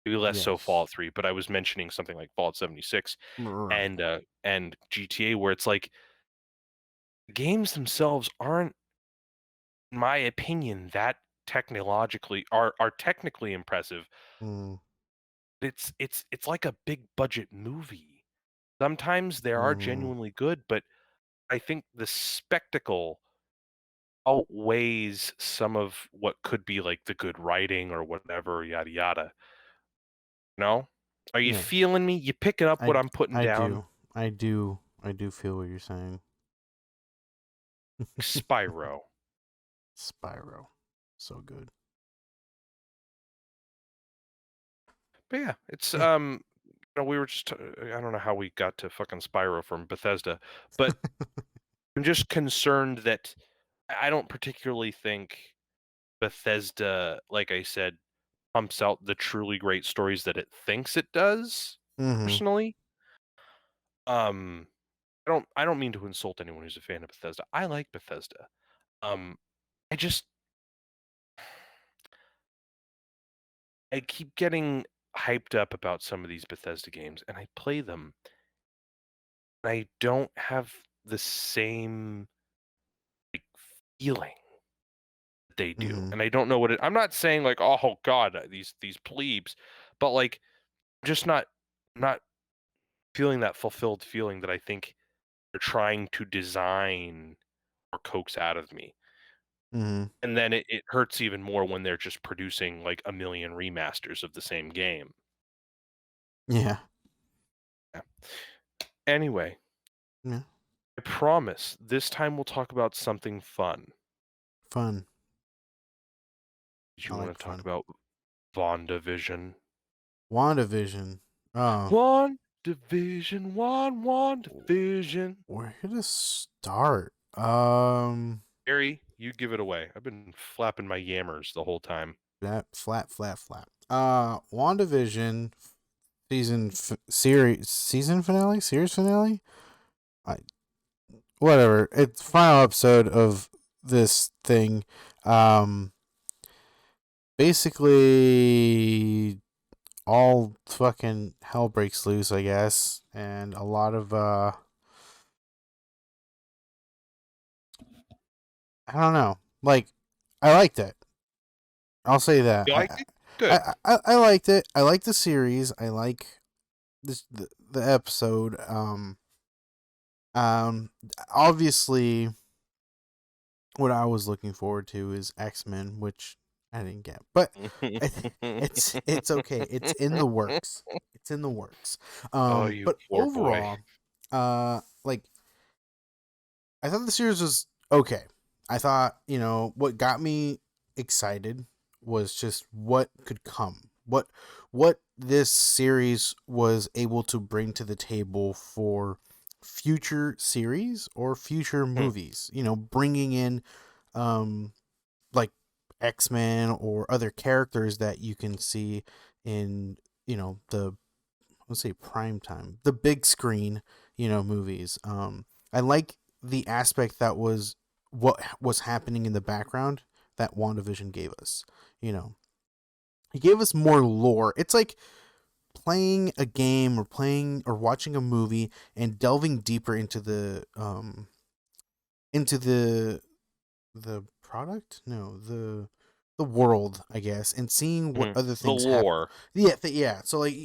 Maybe less so Yes. Fallout 3, but I was mentioning something like Fallout 76 Right. and GTA, where it's like games themselves aren't, in my opinion, that technologically are technically impressive. Mm. It's like a big budget movie. Sometimes they are Mm. genuinely good, but I think the spectacle outweighs some of what could be like the good writing or whatever, yada yada. No? Are you Yes. feeling me? You picking up I what I'm putting I down? do. I do. I do feel what you're saying. Spyro. Spyro. So good. But yeah, it's Yeah. we were just I don't know how we got to fucking Spyro from Bethesda, but I'm just concerned that I don't particularly think Bethesda, like I said, pumps out the truly great stories that it thinks it does, Mm-hmm. personally. Um, I don't mean to insult anyone who's a fan of Bethesda. I like Bethesda. Um, I just I keep getting hyped up about some of these Bethesda games, and I play them, and I don't have the same, like, feeling that they do, Mm-hmm. and I don't know what it I'm not saying, like, "Oh god, these plebes," but, like, just not feeling that fulfilled feeling that I think they're trying to design or coax out of me. Mm-hmm. And then it hurts even more when they're just producing, like, a million remasters of the same game. Yeah. Yeah. Anyway, Yeah. I promise this time we'll talk about something fun. Fun. Did I you wanna like talk fun. about WandaVision? WandaVision. Oh. WandaVision, WandaVision. Where to start? Harry, you give it away. I've been flapping my yammers the whole time. That flat, flat, flat. WandaVision season finale, series finale. I Whatever. It's final episode of this thing. Um, Basically, all fucking hell breaks loose, I guess, and a lot of I don't know. Like, I liked it. I'll say that. You liked it? Good. I liked it. I like the series. I like the episode. Um, Obviously, what I was looking forward to is X-Men, which I didn't get, but it's okay. It's in the works. It's in the works. Oh, you But poor boy. overall, like, I thought the series was okay. I thought, what got me excited was just what could come. What this series was able to bring to the table for future series or future Hmm, movies. Bringing in um like X-Men or other characters that you can see in, the, let's say, prime time, the big screen, movies. I like the aspect that was what was happening in the background that WandaVision gave us. You know, he gave us more lore. It's like playing a game or playing or watching a movie and delving deeper into the product, no, the world, I guess, and seeing what mhm. other The things happen. lore. Yeah, yeah. So, like,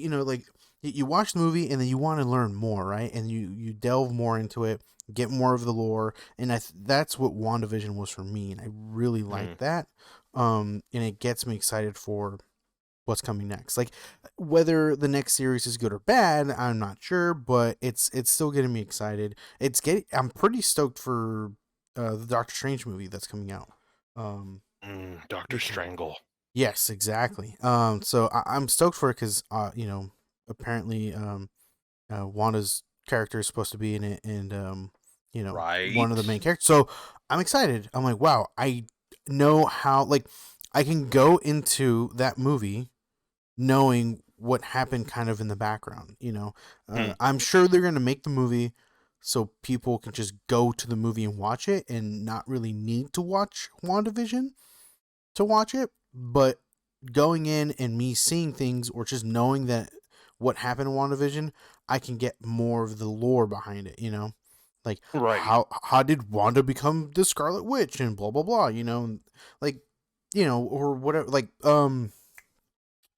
you watch the movie and then you want to learn more, right? And you delve more into it, get more of the lore, and that's what WandaVision was for me, and I really like Mhm. that. And it gets me excited for what's coming next. Like, whether the next series is good or bad, I'm not sure, but it's still getting me excited. I'm pretty stoked for the Doctor Strange movie that's coming out. Doctor Which one? Strangle. Yes, exactly. So I'm stoked for it because apparently Wanda's character is supposed to be in it, and one of the main Right? characters. So I'm excited. I'm like, wow, I know how, like, I can go into that movie knowing what happened kind of in the background. Hmm. I'm sure they're gonna make the movie so people can just go to the movie and watch it and not really need to watch WandaVision to watch it, but going in and me seeing things or just knowing that what happened in WandaVision, I can get more of the lore behind it. Like Right. how did Wanda become the Scarlet Witch and blah blah blah, like or whatever, like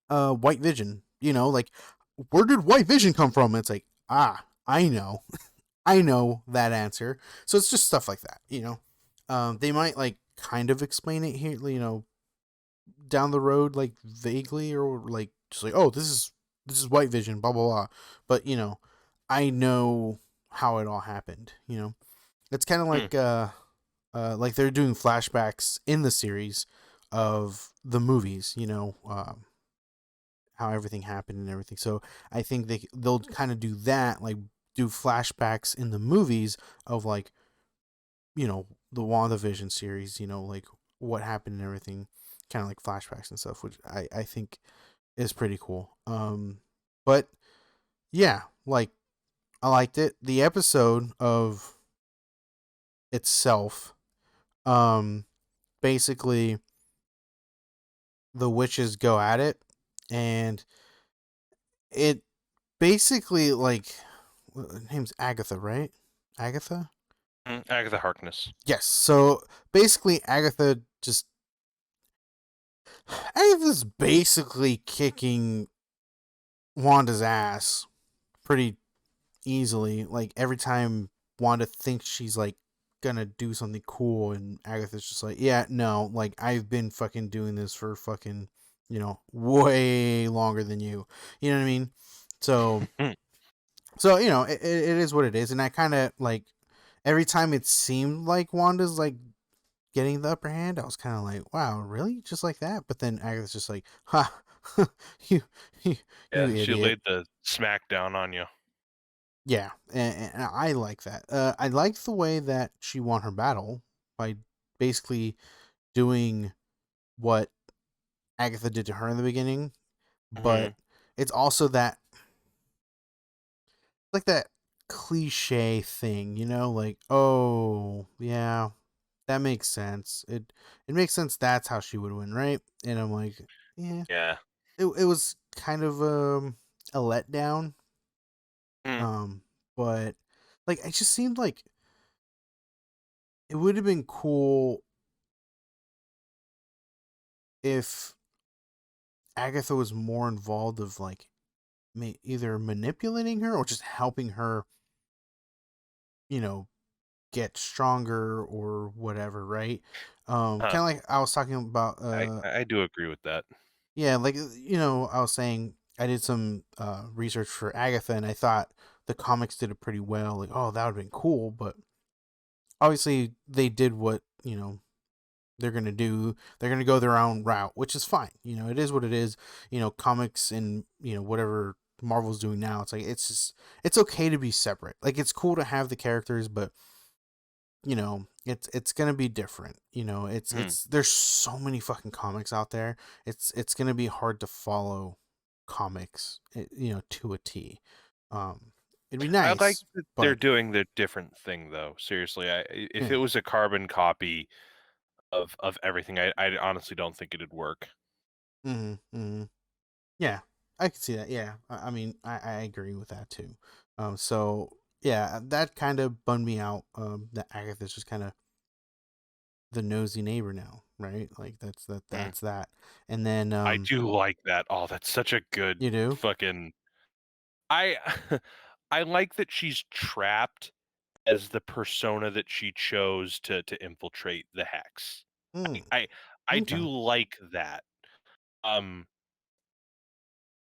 White Vision, like where did White Vision come from? It's like, I know. I know that answer. So it's just stuff like that. They might like kind of explain it here, down the road, like vaguely, or like just like, oh, this is White Vision, blah blah blah. But I know how it all happened. It's kind of Hmm. like they're doing flashbacks in the series of the movies. How everything happened and everything. So I think they'll kind of do that, like do flashbacks in the movies of like the WandaVision series. Like what happened and everything, kind of like flashbacks and stuff, which I think is pretty cool. But yeah, like I liked it. The episode of itself, um, basically the witches go at it, and it basically like her name's Agatha, right? Agatha. Agatha Harkness. Yes. So basically, Agatha's basically kicking Wanda's ass pretty easily. Like every time Wanda thinks she's like gonna do something cool, and Agatha's just like, yeah, no, like I've been fucking doing this for fucking way longer than you. You know what I mean? So Hmm. it is what it is, and I kind of like every time it seemed like Wanda's like getting the upper hand, I was kind of like, wow, really, just like that. But then Agatha's just like, ha, you, you, you Yeah, she idiot. laid the smack down on you. Yeah, and I like that. I liked the way that she won her battle by basically doing what Agatha did to her in the beginning, Hmm. but it's also that like that cliche thing, like, oh yeah, that makes sense. It makes sense that's how she would win, right? And I'm like, yeah, Yeah. it was kind of a letdown. Hmm. Um, but like it just seemed like it would have been cool if Agatha was more involved of like either manipulating her or just helping her, you know, get stronger or whatever, right? Huh. Kind of like I was talking about. I do agree with that. Yeah, like I was saying I did some research for Agatha, and I thought the comics did it pretty well. Like, oh, that would have been cool, but obviously they did what they're gonna do. They're gonna go their own route, which is fine. It is what it is. Comics and whatever Marvel's doing now. It's like it's okay to be separate. Like it's cool to have the characters, but it's gonna be different. Hmm. There's so many fucking comics out there. It's gonna be hard to follow comics, to a T. Um, it'd be I like nice, that they're but doing the different thing though. Seriously, if it yeah. was a carbon copy of everything, I honestly don't think it'd work. Mm-hmm. Yeah, I can see that. Yeah, I mean, I agree with that too. So yeah, that kind of bummed me out. That Agatha's just kind of the nosy neighbor now, right? Like that's that. Mm. That's that. And then I do like that. Oh, that's such a good you do. fucking. I I like that she's trapped as the persona that she chose to infiltrate the hex. I Mm, I I okay. do like that. Um,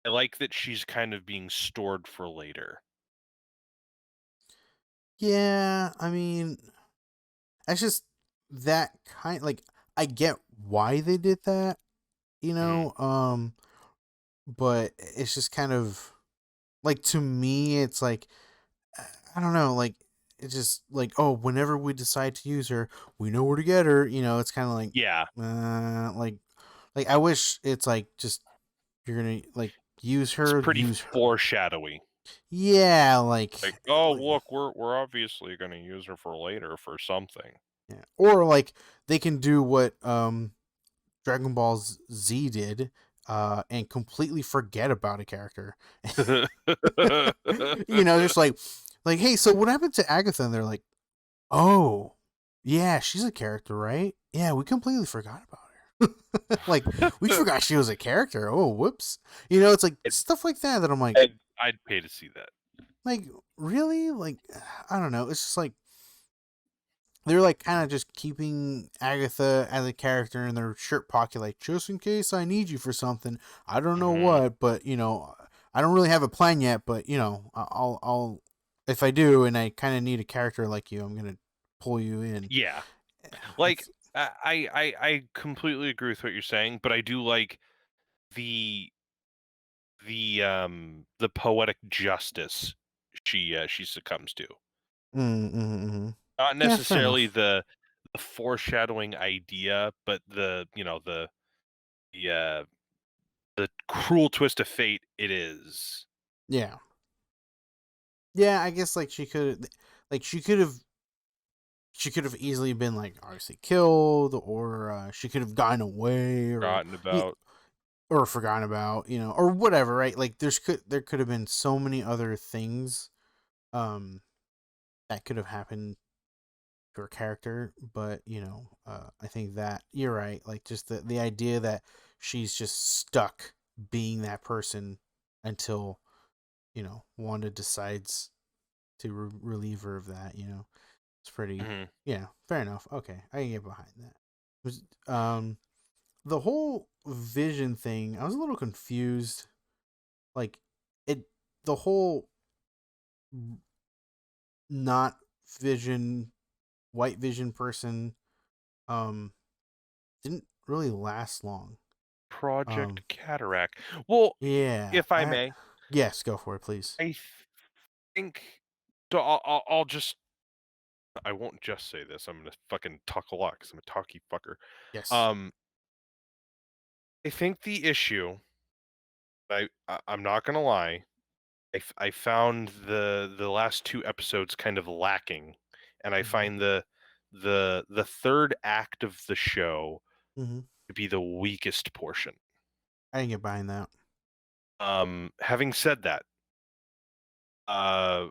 I like that she's kind of being stored for later. Yeah, I mean, it's just that kind. Like I get why they did that, you Mhm. know, but it's just kind of like, to me, it's like, I don't know, like, it's just like, oh, whenever we decide to use her, we know where to get her. It's kind of like, Yeah, like I wish it's like, just, you're gonna like it's pretty use her. foreshadowy. Yeah, Like, "Oh, like look, we're obviously gonna use her for later for something." yeah, or like they can do what Dragon Ball Z did, and completely forget about a character. Just like, hey, so what happened to Agatha? And they're like, oh, yeah, she's a character, right? Yeah, we completely forgot about her. Like, we forgot she was a character. Oh, whoops. It's like I'd stuff like that I'm like, I'd pay to see that. like really, like, I don't know. It's just like they're like kind of just keeping Agatha as a character in their shirt pocket, like, just in case I need you for something. I don't know Mhm. what, but I don't really have a plan yet. But I'll if I do, and I kind of need a character like you, I'm gonna pull you in. Yeah. Like, It's I completely agree with what you're saying, but I do like the the poetic justice she succumbs to. Not yeah, fair necessarily enough. the foreshadowing idea, but the, uh, the cruel twist of fate it is. Yeah, yeah. I guess like like she could have easily been like obviously killed, or she could have gotten away, or Forgotten about. or forgotten about, or whatever, right? Like there could have been so many other things um that could have happened to her character, but I think that you're right. Like, just the idea that she's just stuck being that person until Wanda decides to relieve her of that. It's pretty. Mhm. Yeah, fair enough. Okay, I can get behind that. Was the whole Vision thing, I was a little confused. Like, it the whole not Vision, white Vision person, um didn't really last long. Project Um Cataract. Well, yeah, if I may, yes, go for it, please. I think so I'll just I won't just say this, I'm gonna fucking talk a lot 'cause I'm a talky fucker. Yes. Um, I think the issue I'm not gonna lie, I found the last 2 episodes kind of lacking, and I Hmm. find the 3rd act of the show Hmm. to be the weakest portion. I can get behind that. Having said that, uh,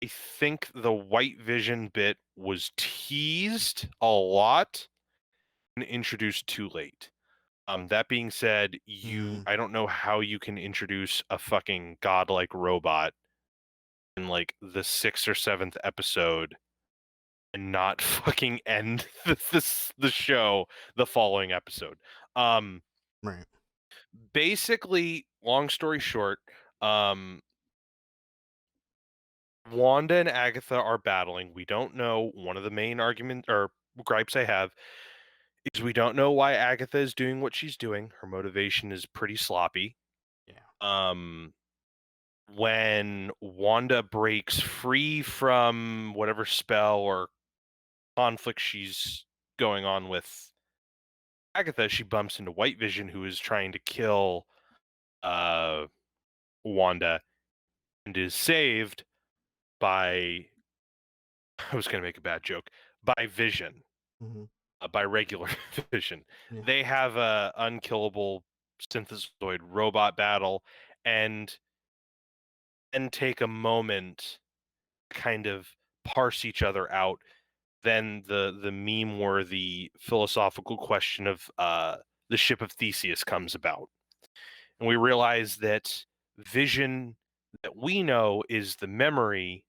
I think the White Vision bit was teased a lot and introduced too late. That being said, Mm, I don't know how you can introduce a fucking godlike robot in like the 6th or 7th episode and not fucking end the show the following episode. Um, right. Basically, long story short, um, Wanda and Agatha are battling. We don't know. One of the main argument or gripes I have is we don't know why Agatha is doing what she's doing. Her motivation is pretty sloppy. Yeah. Um, when Wanda breaks free from whatever spell or conflict she's going on with Agatha, she bumps into White Vision, who is trying to kill uh, Wanda, and is saved by. I was going to make a bad joke. By Vision, Hmm. by regular Vision. Yeah. They have a unkillable synthezoid robot battle, and take a moment, kind of parse each other out. Then the meme worthy philosophical question of the ship of Theseus comes about. And we realize that vision that we know is the memory,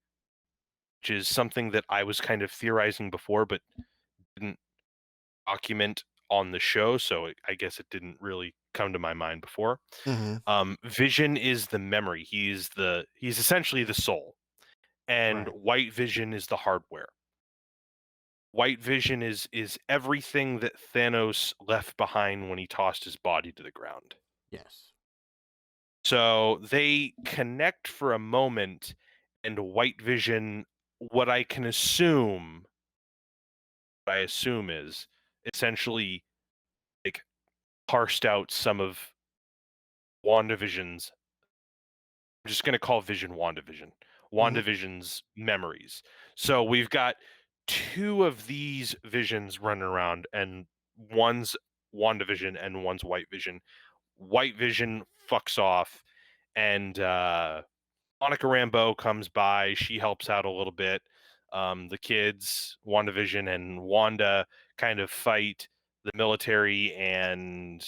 which is something that I was kind of theorizing before, but didn't document on the show. So I guess it didn't really come to my mind before. Hmm. Vision is the memory. He's essentially the soul, and Right. White Vision is the hardware. White Vision is everything that Thanos left behind when he tossed his body to the ground. Yes. So they connect for a moment, and White Vision, what I can assume, what I assume is essentially like parsed out some of WandaVision's. I'm just going to call Vision WandaVision. Mm-hmm. WandaVision's memories. So we've got two of these visions running around, and one's WandaVision and one's White Vision. White Vision fucks off, and Monica Rambeau comes by. She helps out a little bit. The kids, WandaVision and Wanda, kind of fight the military and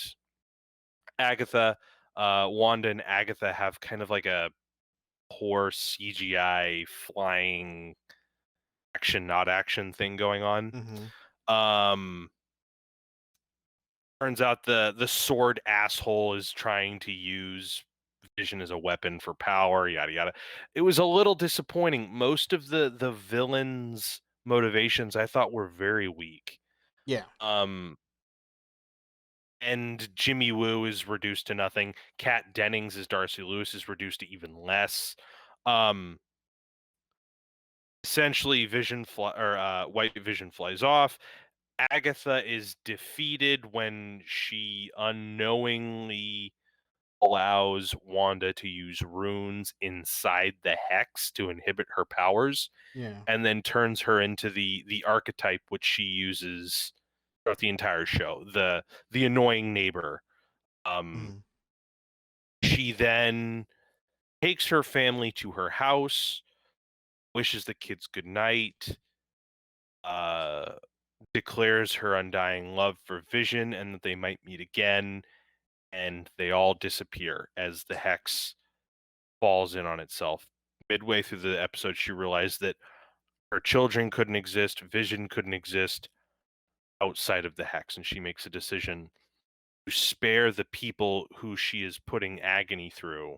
Agatha. Wanda and Agatha have kind of like a poor CGI flying action, not action thing going on. Mm-hmm. Um, Turns out the sword asshole is trying to use Vision as a weapon for power, yada yada. It was a little disappointing. Most of the villains' motivations I thought were very weak. Yeah. Um, and Jimmy Woo is reduced to nothing. Kat Dennings as Darcy Lewis is reduced to even less. Um, Essentially, White Vision flies off. Agatha is defeated when she unknowingly allows Wanda to use runes inside the hex to inhibit her powers, Yeah. and then turns her into the archetype which she uses throughout the entire show, the annoying neighbor. Mm-hmm. She then takes her family to her house, wishes the kids good night, uh, declares her undying love for Vision and that they might meet again, and they all disappear as the hex falls in on itself. Midway through the episode, she realized that her children couldn't exist, Vision couldn't exist outside of the hex, and she makes a decision to spare the people who she is putting agony through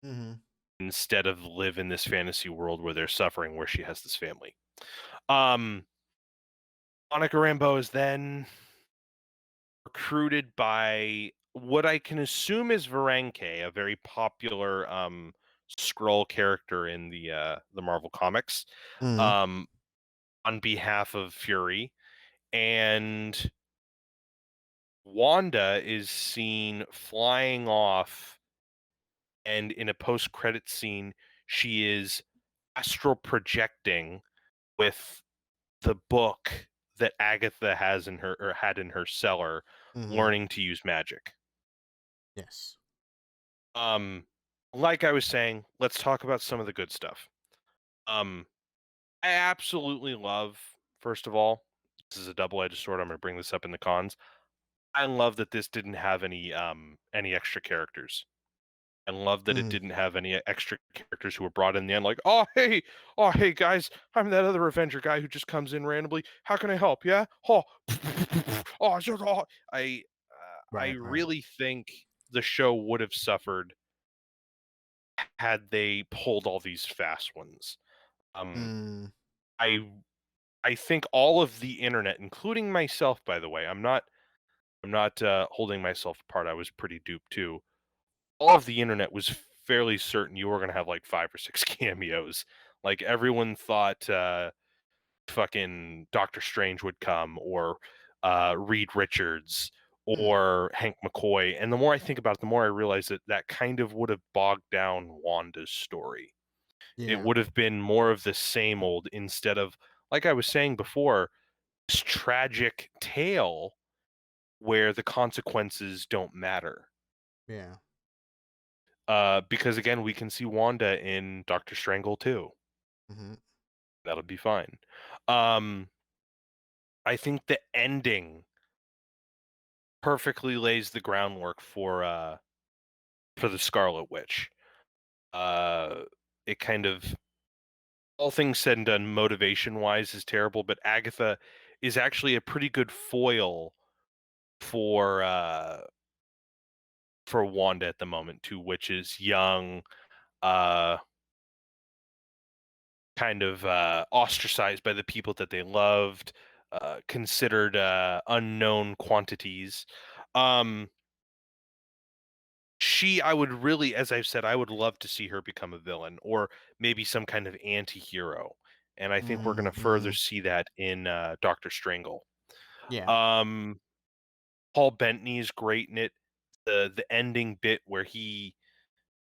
Mm-hmm. instead of live in this fantasy world where they're suffering, where she has this family. Um, Monica Rambeau is then recruited by what I can assume is Varanke, a very popular Skrull character in the Marvel comics, Mm-hmm. um, on behalf of Fury, and Wanda is seen flying off, and in a post-credit scene, she is astral projecting with the book that Agatha has in her or had in her cellar, Mm-hmm. learning to use magic. Yes. Um, like I was saying, let's talk about some of the good stuff. Um, I absolutely love, first of all, this is a double-edged sword. I'm going to bring this up in the cons. I love that this didn't have any extra characters. I love that it Mm-hmm. didn't have any extra characters who were brought in the end, like, oh hey guys, I'm that other Avenger guy who just comes in randomly. How can I help? Yeah, oh, oh. I Right. Right. really think the show would have suffered had they pulled all these fast ones. Um, Mm. I I think all of the internet, including myself, by the way, I'm not holding myself apart. I was pretty duped too. All of the internet was fairly certain you were gonna have like 5 or 6 cameos. Like everyone thought fucking Doctor Strange would come, or Reed Richards, Mm. or Hank McCoy. And the more I think about it, the more I realize that that kind of would have bogged down Wanda's story. It Yeah. would have been more of the same old instead of, like I was saying before, this tragic tale where the consequences don't matter. Yeah. Because again, we can see Wanda in Doctor Strangle too. Mm-hmm. That'll be fine. Um, I think the ending perfectly lays the groundwork for the Scarlet Witch. Uh, it kind of, all things said and done, motivation wise, is terrible, but Agatha is actually a pretty good foil for uh for Wanda at the moment too, which is young, uh kind of ostracized by the people that they loved. considered unknown quantities. Um, I would really, as I've said, I would love to see her become a villain or maybe some kind of anti-hero. And I think we're going to further Mm-hmm. see that in Doctor Strangle. Yeah. Um, Paul Bettany's great in it. The ending bit where he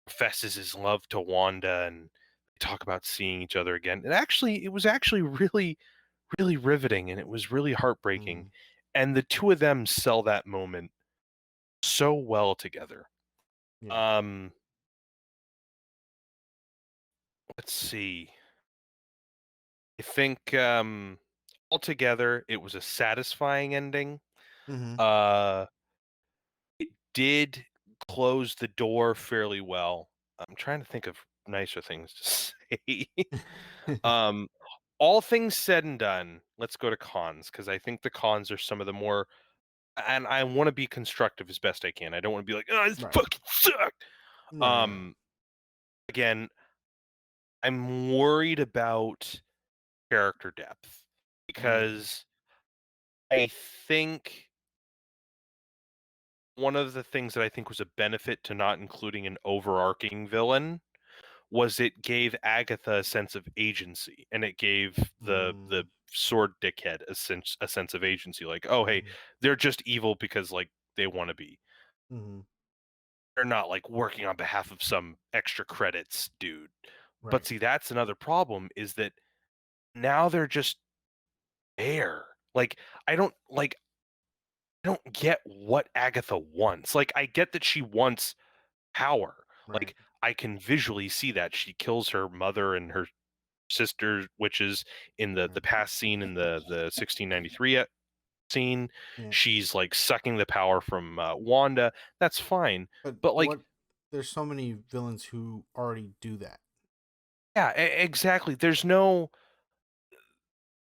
professes his love to Wanda and they talk about seeing each other again. It was actually really, really riveting and it was really heartbreaking. Mm, And the two of them sell that moment so well together. yeah. Um, let's see. I think altogether it was a satisfying ending. Mm-hmm. Uh, it did close the door fairly well. I'm trying to think of nicer things to say. um, all things said and done, let's go to cons because I think the cons are some of the more, and I want to be constructive as best I can. I don't want to be like, oh, this Right. fucking sucked. Right. Um, again, I'm worried about character depth Mm, because I think one of the things that I think was a benefit to not including an overarching villain was it gave Agatha a sense of agency, and it gave the mm, sword dickhead a sense of agency. Like, oh hey, mm, they're just evil because like they want to be. mm, They're not like working on behalf of some extra credits dude. But right. see, that's another problem is that now they're just there. Like I don't get what Agatha wants. Like I get that she wants power. Right. Like I can visually see that she kills her mother and her sister witches in the Right. past scene in the 1693 scene. Yeah. She's like sucking the power from Wanda. That's fine, But but like what? There's so many villains who already do that. yeah, exactly. There's no.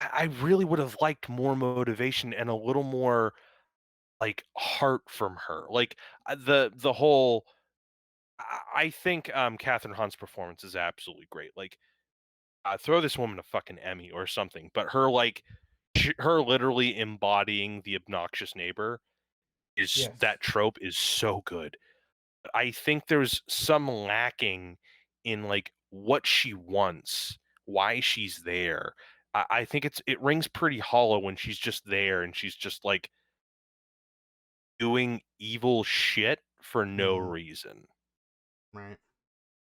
I really would have liked more motivation and a little more like heart from her. Like the whole. I think Catherine Hahn's performance is absolutely great. Like throw this woman a fucking Emmy or something. But her like her literally embodying the obnoxious neighbor is Yes. that trope is so good. I think there's some lacking in like what she wants, why she's there. I think it rings pretty hollow when she's just there and she's just like doing evil shit for no Mm, reason. right.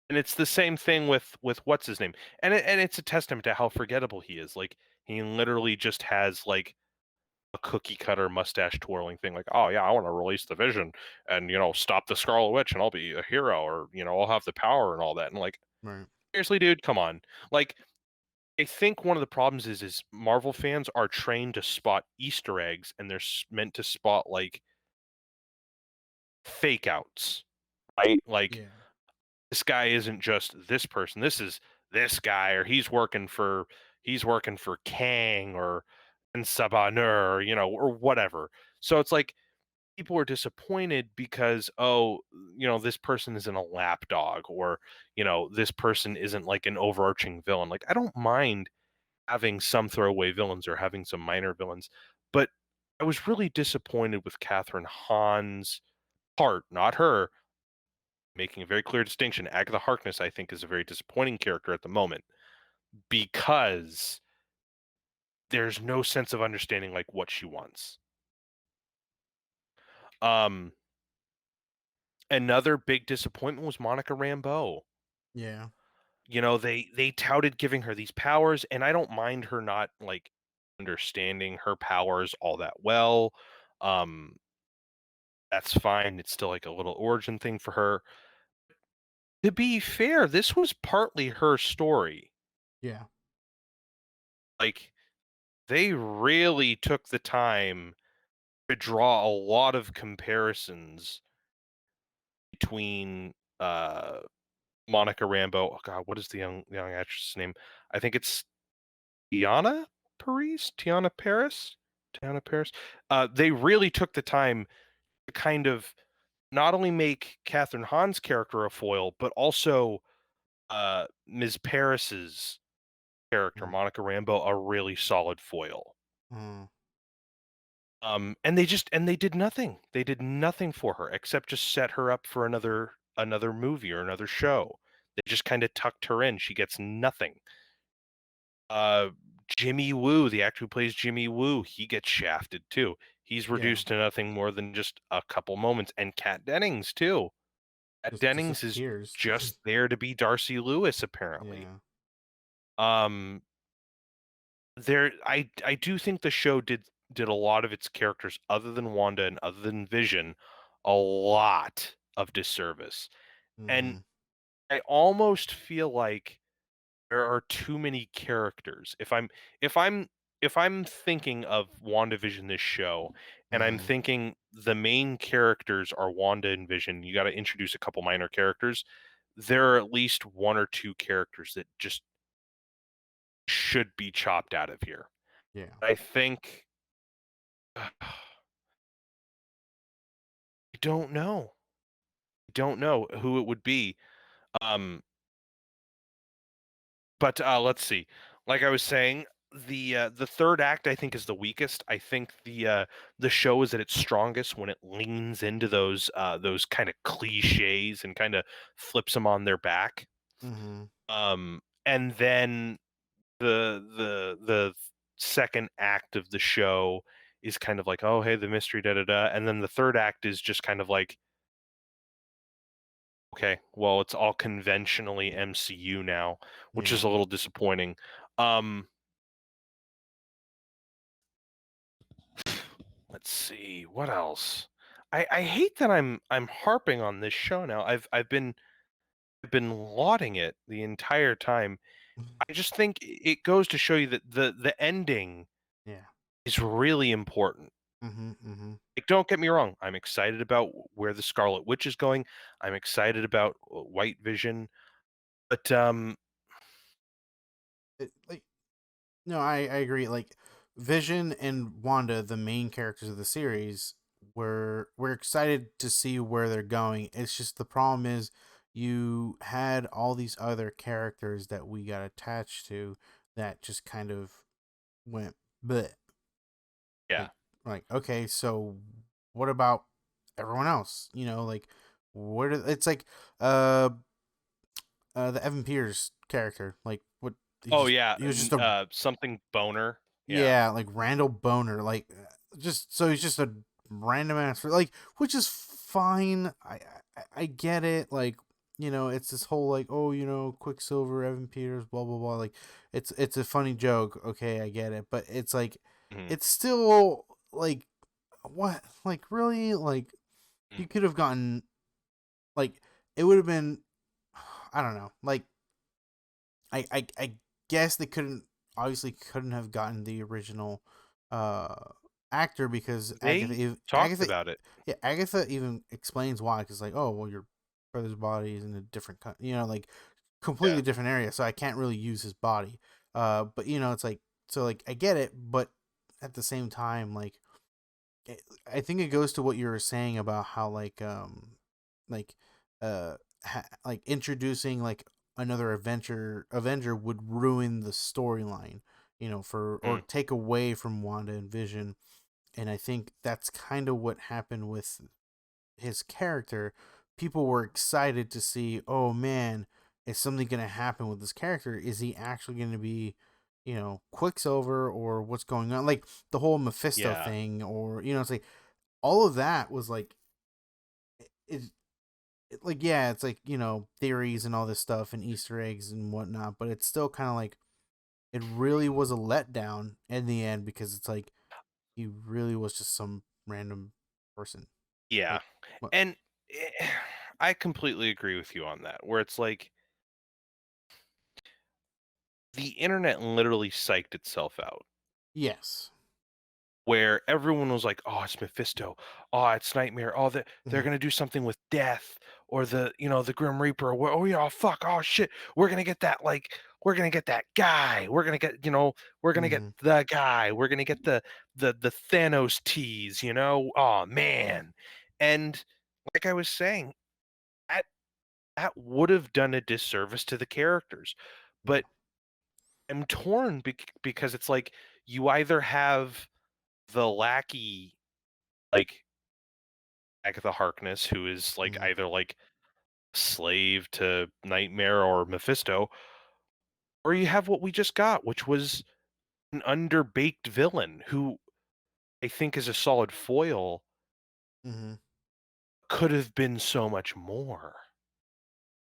And it's the same thing with what's his name, and it's a testament to how forgettable he is. Like he literally just has like a cookie cutter mustache twirling thing like, oh yeah, I want to release the vision and stop the Scarlet Witch and I'll be a hero or I'll have the power and all that. And like, Right. seriously, dude, come on. Like, I think one of the problems is Marvel fans are trained to spot Easter eggs and they're meant to spot like fake outs, right? Like Yeah. this guy isn't just this person. This is this guy, or he's working for Kang or and Sabanur, or whatever. So it's like people are disappointed because this person isn't a lapdog or this person isn't like an overarching villain. Like I don't mind having some throwaway villains or having some minor villains, but I was really disappointed with Catherine Hahn's part, not her, making a very clear distinction. Agatha Harkness I think is a very disappointing character at the moment because there's no sense of understanding like what she wants. um Another big disappointment was Monica Rambeau. Yeah. They touted giving her these powers, and I don't mind her not like understanding her powers all that well. Um, that's fine. It's still like a little origin thing for her. To be fair, this was partly her story. Yeah. Like they really took the time to draw a lot of comparisons between Monica Rambeau. Oh God, what is the young actress' name? I think it's Tiana Tiana Paris, Tiana Paris. They really took the time to kind of not only make Catherine Hahn's character a foil, but also Ms. Paris's character, Mm, Monica Rambeau, a really solid foil. Mm, And they did nothing. They did nothing for her except just set her up for another movie or another show. They just kinda tucked her in. She gets nothing. Uh, Jimmy Woo, the actor who plays Jimmy Woo, he gets shafted too. He's yeah, reduced to nothing more than just a couple moments, and Kat Dennings too. Kat just Dennings is disappears. just there to be Darcy Lewis, apparently. Yeah. Um, I do think the show did a lot of its characters, other than Wanda and other than Vision, a lot of disservice, and Mhm. I almost feel like there are too many characters. If I'm if I'm thinking of WandaVision, this show, and I'm Mhm. thinking the main characters are Wanda and Vision, you gotta introduce a couple minor characters. There are at least 1 or 2 characters that just should be chopped out of here. Yeah. I think I don't know. I don't know who it would be. Um, but let's see. Like I was saying, the 3rd act I think is the weakest. I think the show is at its strongest when it leans into those kinda cliches and kinda flips them on their back. Mhm. And then the 2nd act of the show is kind of like, "Oh, hey, the mystery, da da da," and then the 3rd act is just kind of like, "Okay, well, it's all conventionally MCU now," which is Yeah. a little disappointing. Um Let's see, what else? I hate that I'm harping on this show now. I've been lauding it the entire time. I just think it goes to show you that the ending Yeah. is really important. Mhm. Mhm. Like, don't get me wrong, I'm excited about where the Scarlet Witch is going. I'm excited about White Vision, but Like, no, I agree. Like, Vision and Wanda, the main characters of the series, we're excited to see where they're going. It's just the problem is you had all these other characters that we got attached to that just kind of went bleh. yeah. like like okay, so what about everyone else? Like it's like uh the Evan Peters character. Like what Oh yeah, he was just a something boner. Yeah. yeah, like Randall Boner, like just so he's just a random ass like, which is fine. I get it. Like, it's this whole like, oh, Quicksilver, Evan Peters, blah blah blah. Like, it's a funny joke. Okay, I get it, but it's like, Mhm, it's still like, what? Like, really? Like, mhm. you could have gotten like, it would have been, I don't know. Like, I guess they couldn't have gotten the original uh actor because They talked Agatha about it. yeah, Agatha even explains why, because like, oh well, your brother's body is in a different like Yeah. completely different area, so I can't really use his body. But it's like, so like I get it, but at the same time, like, I think it goes to what you were saying about how like like introducing like another Avenger would ruin the storyline, for or Mm, take away from Wanda and Vision. And I think that's kind of what happened with his character. People were excited to see, oh man, is something going to happen with this character? Is he actually going to be, Quicksilver, or what's going on? Like the whole Mephisto yeah. thing, or it's like all of that was like it, like, yeah, it's like, theories and all this stuff and Easter eggs and whatnot, but it's still kind of like it really was a letdown in the end, because it's like he really was just some random person. Yeah. Like, what? And I completely agree with you on that, where it's like the internet literally psyched itself out, Yes. where everyone was like, "Oh, it's Mephisto. Oh, it's Nightmare. Oh, they're Mhm. gonna do something with Death or the Grim Reaper. Or, oh yeah, oh, fuck. Oh shit, we're gonna get that. Like, we're gonna get that guy. We're gonna get we're gonna get Mhm. the guy. We're gonna get the Thanos tease. Oh man." And like I was saying, that that would have done a disservice to the characters. Yeah. But I'm torn because it's like you either have the lackey, like Agatha Harkness, who is like Mm-hmm. either like slave to Nightmare or Mephisto, or you have what we just got, which was an underbaked villain who I think is a solid foil, Mm-hmm. could have been so much more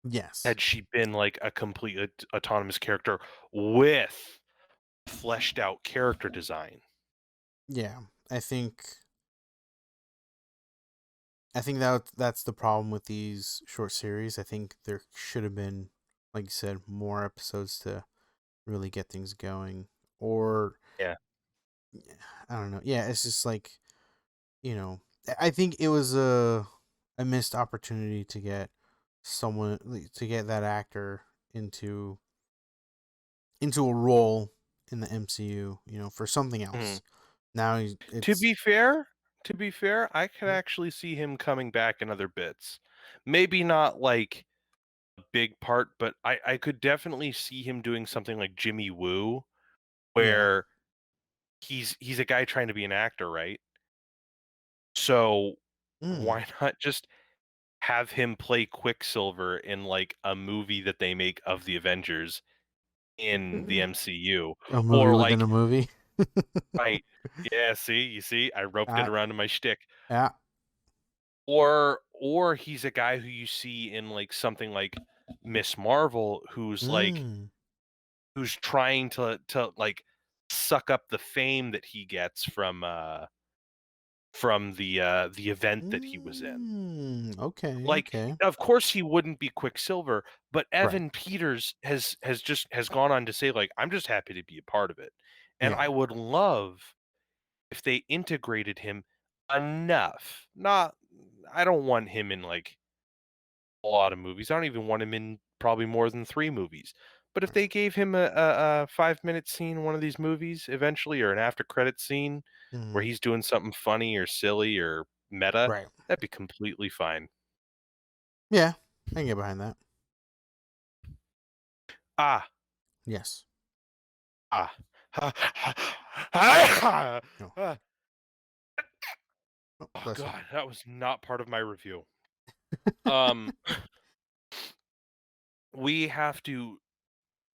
Yes. had she been like a complete autonomous character with fleshed out character design. Yeah. I think that's the problem with these short series. I think there should have been, like you said, more episodes to really get things going. Or Yeah. I don't know. Yeah, it's just like, I think it was a missed opportunity to get someone to get that actor into a role in the MCU, for something Mhm. else. Now To it's be fair, I could actually see him coming back in other bits. Maybe not like a big part, but I could definitely see him doing something like Jimmy Woo, yeah. where he's a guy trying to be an actor, right? So Mm. why not just have him play Quicksilver in like a movie that they make of the Avengers in the MCU, A movie or within like a movie. right, yeah, you see, I roped it uh, around to my shtick. yeah. Or he's a guy who you see in like something like Miss Marvel, Mm. who's trying to like suck up the fame that he gets from the event that he was in. Mm. Okay. Like, Okay. of course he wouldn't be Quicksilver, but Right. Evan Peters has gone on to say, like, "I'm just happy to be a part of it." And Yeah. I would love if they integrated him enough. Not I don't want him in, like, a lot of movies. I don't even want him in probably more than 3 movies. But if Right. they gave him a 5-minute scene in one of these movies eventually, or an after credit scene where Mm. he's doing something funny or silly or meta, Right. that'd be completely fine. Yeah. I can get behind that. Ah, Yes. ah. Ah. No. Ah. Oh, Oh bless you. god, that was not part of my review. Um, we have to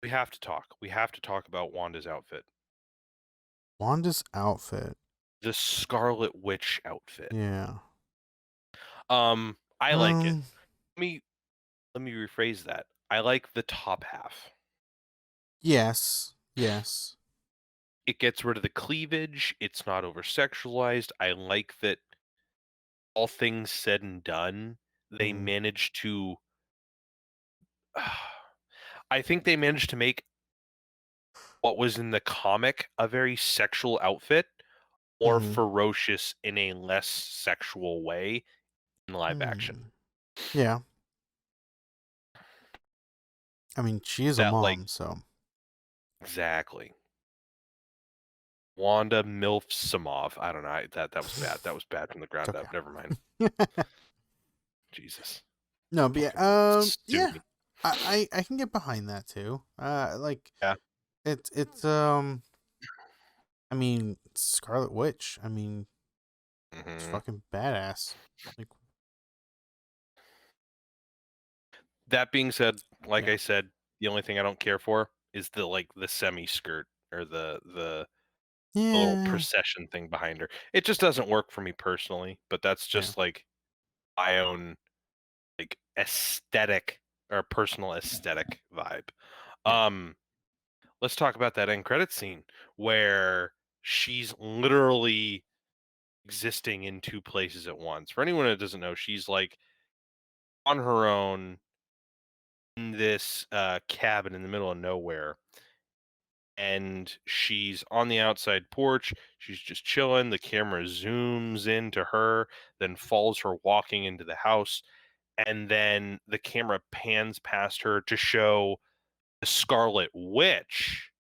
we have to talk. We have to talk about Wanda's outfit. Wanda's outfit. The Scarlet Witch outfit. Yeah. I like it. Um. Let me let me rephrase that. I like the top half. Yes. Yes. It gets rid of the cleavage. It's not over sexualized. I like that all things said and done, they Mm-hmm. managed to I think they managed to make what was in the comic a very sexual outfit, more Mm-hmm. ferocious in a less sexual way in live action. Mm. Yeah. I mean, she is a That like mom, so exactly. Wanda Milf Samov. I don't know. That was bad. That was bad from the it's ground okay. up. Never mind. Jesus. No, but Fucking sue yeah, me. I can get behind that too. Like Yeah. it's I mean, Scarlet Witch. I mean, it's hmm fucking badass. Like, That being said, like yeah, I said, the only thing I don't care for is the like the semi skirt or the little yeah, procession thing behind her. It just doesn't work for me personally, but that's yeah, just like my own like aesthetic or personal aesthetic vibe. yeah, Um, let's talk about that end credit scene where she's literally existing in 2 places at once. For anyone that doesn't know, she's like on her own in this cabin in the middle of nowhere, and she's on the outside porch. She's just chilling. The camera zooms into her, then follows her walking into the house, and then the camera pans past her to show the Scarlet Witch.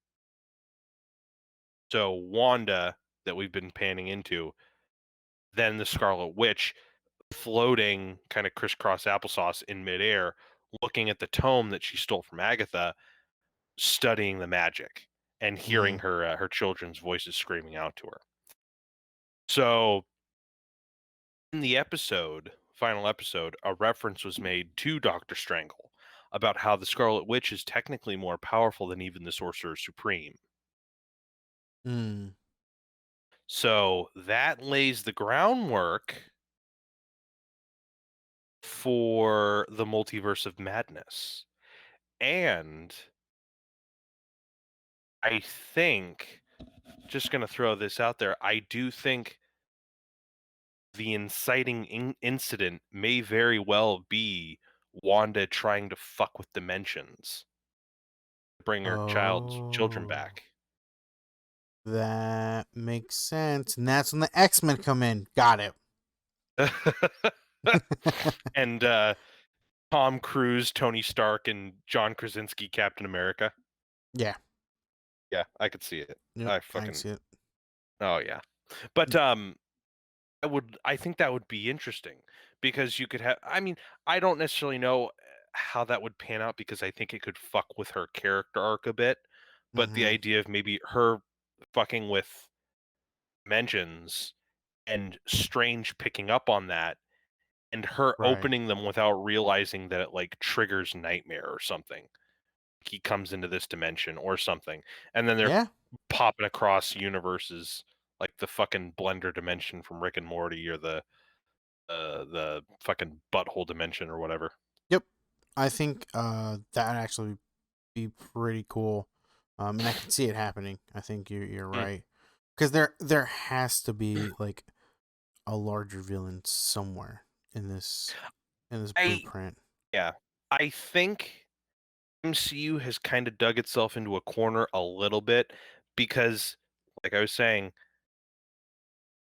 So Wanda, that we've been panning into, then the Scarlet Witch floating kind of crisscross applesauce in midair, looking at the tome that she stole from Agatha, studying the magic. and hearing Mm. her children's voices screaming out to her. So in the final episode, a reference was made to Doctor Strangle about how the Scarlet Witch is technically more powerful than even the Sorcerer Supreme. Mm. So that lays the groundwork for the multiverse of madness. And I think, just going to throw this out there, I do think the inciting incident may very well be Wanda trying to fuck with dimensions to bring her child's children Oh, back. that makes sense. And that's when the X-Men come in. Got it. And Tom Cruise, Tony Stark, and John Krasinski, Captain America. Yeah. Yeah, I could see it. Yep. I I can fucking see it. oh yeah. But I think that would be interesting because you could have I mean, I don't necessarily know how that would pan out because I think it could fuck with her character arc a bit, but the Mm-hmm. idea of maybe her fucking with mentions and Strange picking up on that and her Right. opening them without realizing that it like triggers nightmare or something. He comes into this dimension or something, and then they're Yeah. popping across universes like the fucking blender dimension from Rick and Morty or the fucking butthole dimension or whatever. Yep. I think that actually be pretty cool. And I can see it happening. I think you're Mm. right. Because there has to be like a larger villain somewhere in this I blueprint. yeah, I think MCU has kind of dug itself into a corner a little bit because, like I was saying,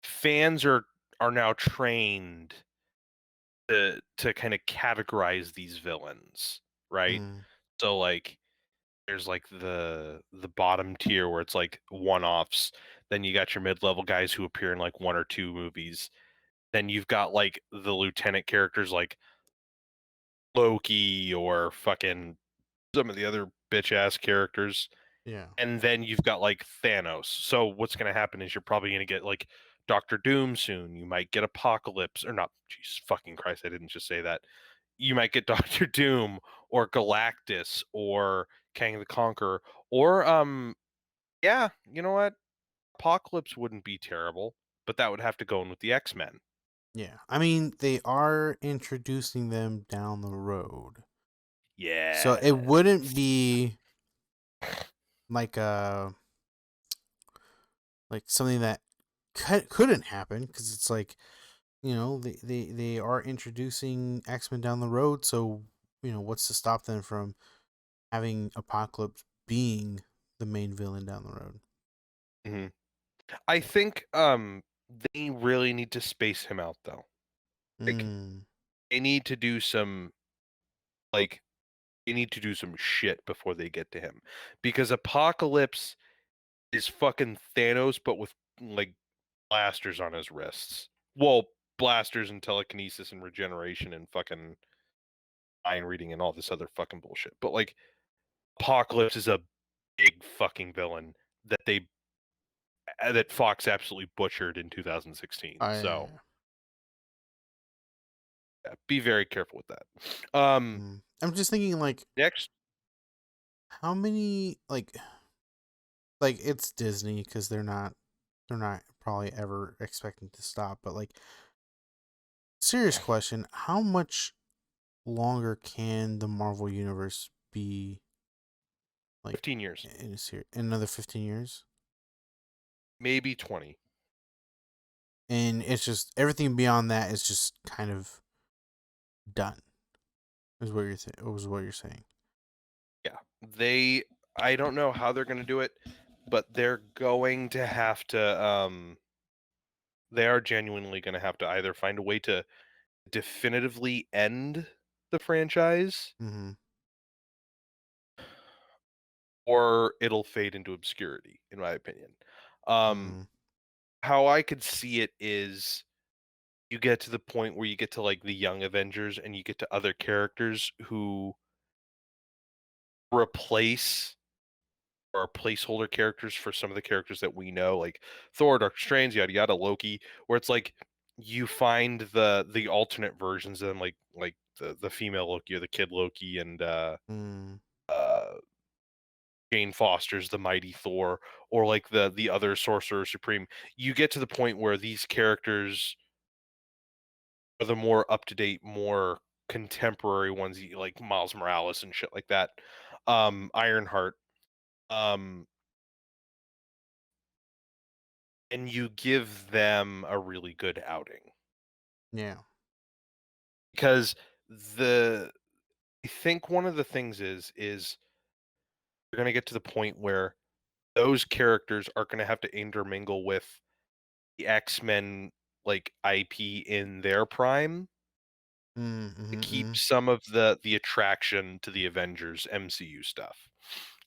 fans are now trained to kind of categorize these villains, right? Mm. So like there's like the bottom tier where it's like one-offs. Then you got your mid-level guys who appear in like one or two movies. Then you've got like the lieutenant characters like Loki or fucking some of the other bitch ass characters. Yeah. And then you've got like Thanos. So what's going to happen is you're probably going to get like Doctor Doom soon. You might get Apocalypse or not. Jesus fucking Christ, I didn't just say that. You might get Doctor Doom or Galactus or Kang the Conqueror or yeah, you know what? Apocalypse wouldn't be terrible, but that would have to go in with the X-Men. Yeah. I mean, they are introducing them down the road. So it wouldn't Yes. be like a like something that couldn't happen because it's like, they are introducing X-Men down the road, so what's to stop them from having Apocalypse being the main villain down the road? Mhm. I think they really need to space him out though. Like Mm. they need to do some like they need to do some shit before they get to him. Because Apocalypse is fucking Thanos but with like blasters on his wrists. Well, blasters and telekinesis and regeneration and fucking mind reading and all this other fucking bullshit. But like Apocalypse is a big fucking villain that Fox absolutely butchered in 2016. So I yeah, be very careful with that. I'm just thinking like Next, how many like it's Disney because they're not probably ever expecting to stop, but like serious question, how much longer can the Marvel universe be like 15 years, in a series? In another 15 years? maybe 20. And it's just everything beyond that is just kind of done. Was what you're saying. Yeah, they. I don't know how they're going to do it, but they're going to have to. They are genuinely going to have to either find a way to definitively end the franchise, Mhm. or it'll fade into obscurity, in my opinion. Um, Mhm. how I could see it is you get to the point where you get to like the young Avengers and you get to other characters who replace are placeholder characters for some of the characters that we know, like Thor, Doctor Strange, yada yada, Loki, where it's like you find the alternate versions of them, like the female Loki or the kid Loki and Mm, uh Jane Foster's the Mighty Thor, or like the other Sorcerer Supreme. You get to the point where these characters are the more up to date, more contemporary ones, like Miles Morales and shit like that. Ironheart. Um, and you give them a really good outing yeah. because the I think one of the things is you're going to get to the point where those characters are going to have to intermingle with the X-Men like IP in their prime Mm, to mm, keep mm. some of the attraction to the Avengers MCU stuff.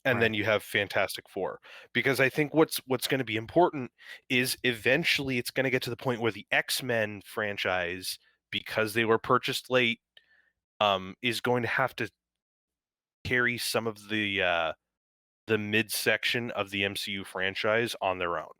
And then Right. you have Fantastic Four. Because I think what's going to be important is eventually it's going to get to the point where the X-Men franchise, because they were purchased late, is going to have to carry some of the midsection of the MCU franchise on their own.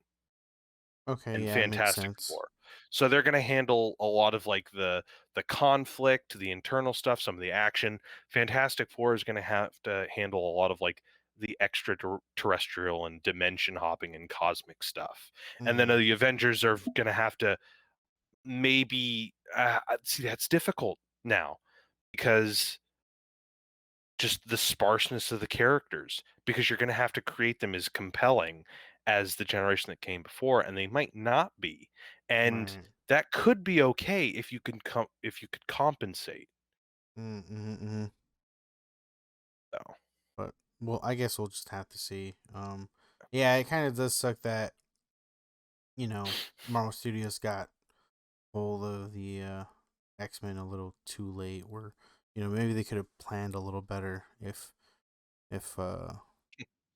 Okay. And Yeah, it makes Fantastic sense. Four. So they're gonna handle a lot of, like, the conflict, the internal stuff, some of the action. Fantastic Four is gonna have to handle a lot of, like, the extra terrestrial and dimension hopping and cosmic stuff. And then, Mm, the Avengers are gonna have to maybe, see, that's difficult now because just the sparseness of the characters, because you're gonna have to create them as compelling as the generation that came before, and they might not be. And right. that could be okay if you can if you could compensate, Mm, mm, mm. though. But well, I guess we'll just have to see. Yeah, it kind of does suck that Marvel Studios got hold of the X Men a little too late. Where maybe they could have planned a little better if uh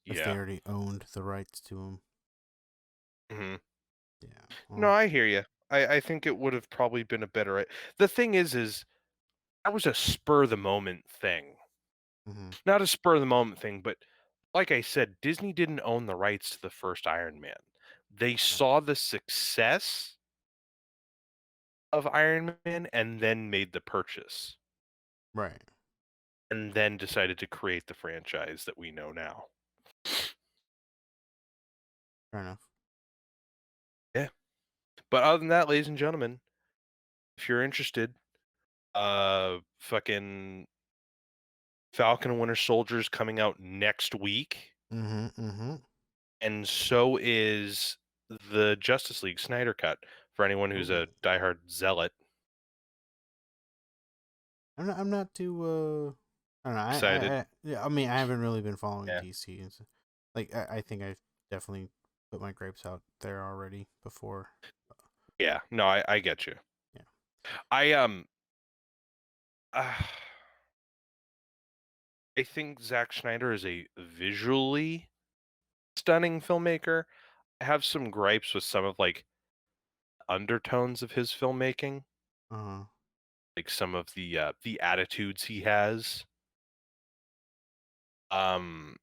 if they Yeah. already owned the rights to them. Mhm. Yeah. No, Well. I hear you. I think it would have probably been a better the thing is that was a spur of the moment thing. Mm-hmm. Not a spur of the moment thing, but like I said, Disney didn't own the rights to the first Iron Man. They Right. saw the success of Iron Man and then made the purchase, Right. and then decided to create the franchise that we know now. Fair enough. Yeah. But other than that, ladies and gentlemen, if you're interested, fucking Falcon and Winter Soldier is coming out next week, Mm-hmm. Mm-hmm. and so is the Justice League Snyder Cut for anyone who's Ooh. a diehard zealot. I'm not too I don't know. Excited. Yeah, I mean I haven't really been following Yeah. DC and so, like I think I've definitely put my grapes out there already before. Yeah. No, I get you. Yeah. I uh, I think Zack Snyder is a visually stunning filmmaker. I have some gripes with some of like undertones of his filmmaking, Uh-huh. like some of the attitudes he has. Um,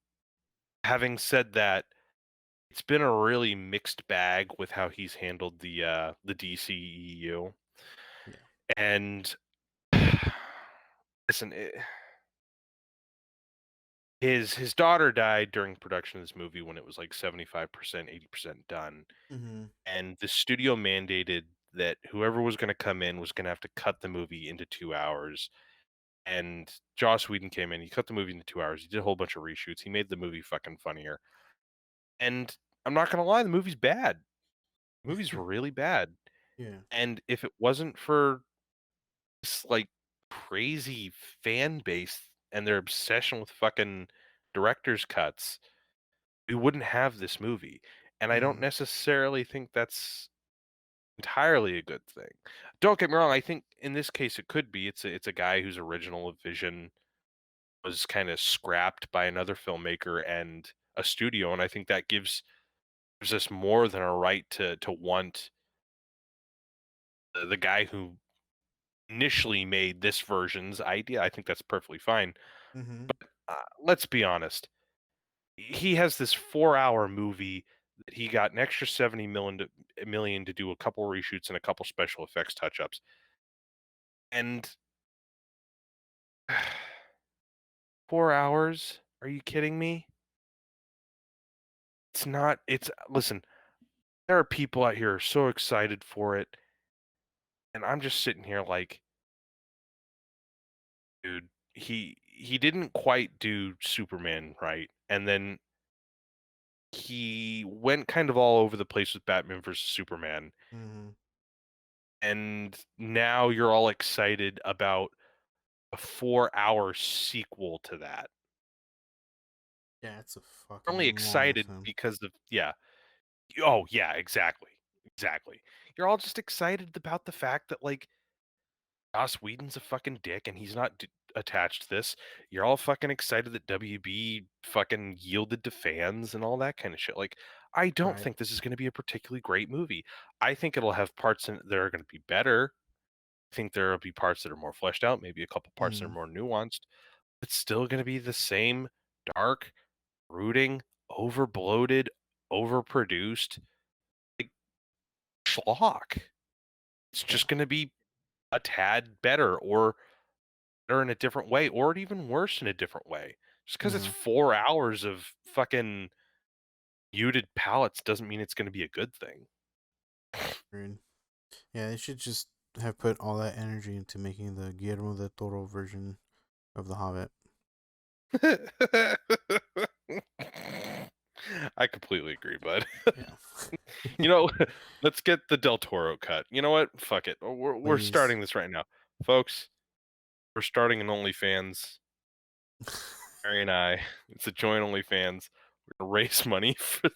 having said that, it's been a really mixed bag with how he's handled the DCEU. Yeah. And listen, his daughter died during production of this movie when it was like 75%, 80% done. Mm-hmm. And the studio mandated that whoever was going to come in was going to have to cut the movie into 2 hours. And Joss Whedon came in, he cut the movie into 2 hours. He did a whole bunch of reshoots. He made the movie fucking funnier. And I'm not gonna lie, the movie's bad. The movie's really bad. Yeah. And if it wasn't for this like crazy fan base and their obsession with fucking director's cuts, we wouldn't have this movie. And I don't Mm-hmm. necessarily think that's entirely a good thing. Don't get me wrong, I think in this case it could be. It's a guy whose original vision was kind of scrapped by another filmmaker and a studio, and I think that gives us more than a right to want the guy who initially made this version's idea. I think that's perfectly fine. Mm-hmm. Let's be honest. he has this 4-hour movie that he got an extra 70 million to do a couple reshoots and a couple special effects touch-ups. And 4 hours? Are you kidding me? It's not it's listen, there are people out here who are so excited for it, and I'm just sitting here like, dude, he didn't quite do Superman right, and then he went kind of all over the place with Batman versus Superman, Mm-hmm. and now you're all excited about a 4-hour sequel to that. Yeah, it's a You're only fucking long excited film. because of yeah. Oh, yeah, exactly, exactly. You're all just excited about the fact that, like, Joss Whedon's a fucking dick and he's not attached to this. You're all fucking excited that WB fucking yielded to fans and all that kind of shit. Like, I don't Right. think this is going to be a particularly great movie. I think it'll have parts in it that are going to be better. I think there will be parts that are more fleshed out, maybe a couple parts that are Mm. more nuanced. It's still going to be the same dark, brooding, over bloated, overproduced like schlock. It's Yeah. just going to be a tad better or in a different way, or even worse in a different way. Just because it's Uh-huh. 4 hours of fucking muted palettes doesn't mean it's gonna be a good thing. Agreed. Yeah, they should just have put all that energy into making the Guillermo del Toro version of The Hobbit. I completely agree, bud. Yeah. You know, let's get the Del Toro cut. You know what? Fuck it. We're Please. starting this right now. Folks, we're starting an OnlyFans. Mary and I. It's a joint OnlyFans. We're gonna raise money for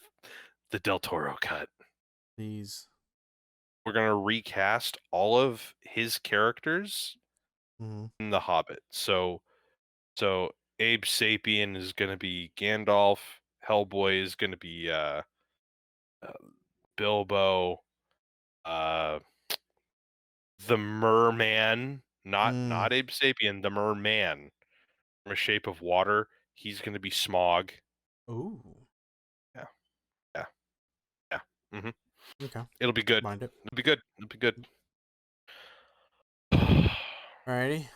the Del Toro cut. Please. We're gonna recast all of his characters Mm-hmm. in The Hobbit. So Abe Sapien is gonna be Gandalf. Hellboy is gonna be uh, Bilbo. Uh, the Merman, Mm. not Abe Sapien, the Merman from A Shape of Water. He's gonna be Smog. Ooh. Yeah, yeah, yeah. hmm Okay. It'll be good. Mind it. It'll be good. It'll be good. Alrighty. I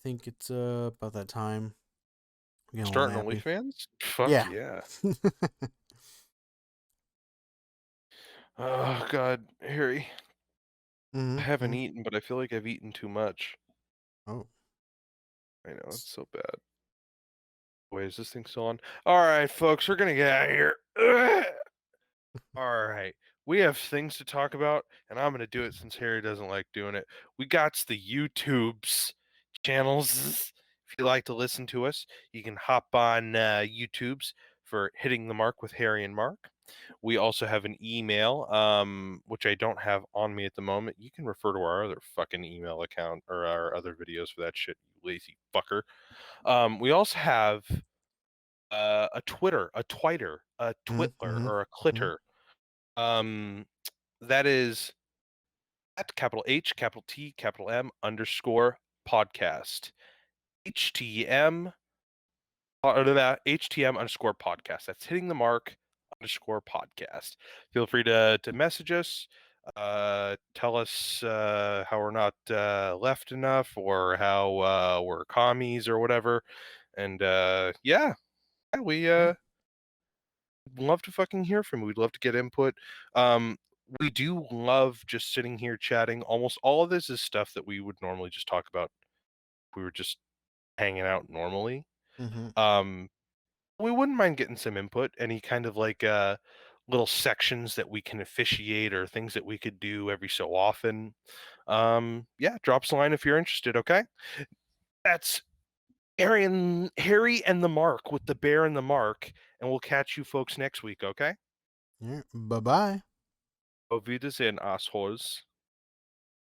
think it's about that time. I'm getting a little Starting nappy. OnlyFans? Fuck Yeah. yeah. Oh God, Harry. I Mm-hmm. haven't Mm-hmm. eaten, but I feel like I've eaten too much. Oh. I know, it's so bad. Wait, is this thing still on? Alright, folks, we're gonna get out of here. Ugh. Alright. We have things to talk about, and I'm gonna do it since Harry doesn't like doing it. We got the YouTubes channels. If you like to listen to us, you can hop on YouTube's for Hitting the Mark with Harry and Mark. We also have an email, which I don't have on me at the moment. You can refer to our other fucking email account or our other videos for that shit, you lazy fucker. We also have a Twitter, a Twiter, a Twitler, Mm-hmm. or a Mm-hmm. Clitter. Um, that is at capital H, capital T, capital M underscore podcast. HTM HTM underscore podcast. That's hitting the mark underscore podcast. Feel free to message us. Tell us how we're not left enough or how we're commies or whatever. And yeah, we Yeah. love to fucking hear from you. We'd love to get input. Um, we do love just sitting here chatting. Almost all of this is stuff that we would normally just talk about if we were just hanging out normally. Mm-hmm. Um, we wouldn't mind getting some input, any kind of like little sections that we can officiate or things that we could do every so often. Yeah, drop us a line if you're interested, okay? That's Harry and the Mark with the bear and the Mark, and we'll catch you folks next week, okay? Yeah. Bye-bye. Auf Wiedersehen, assholes.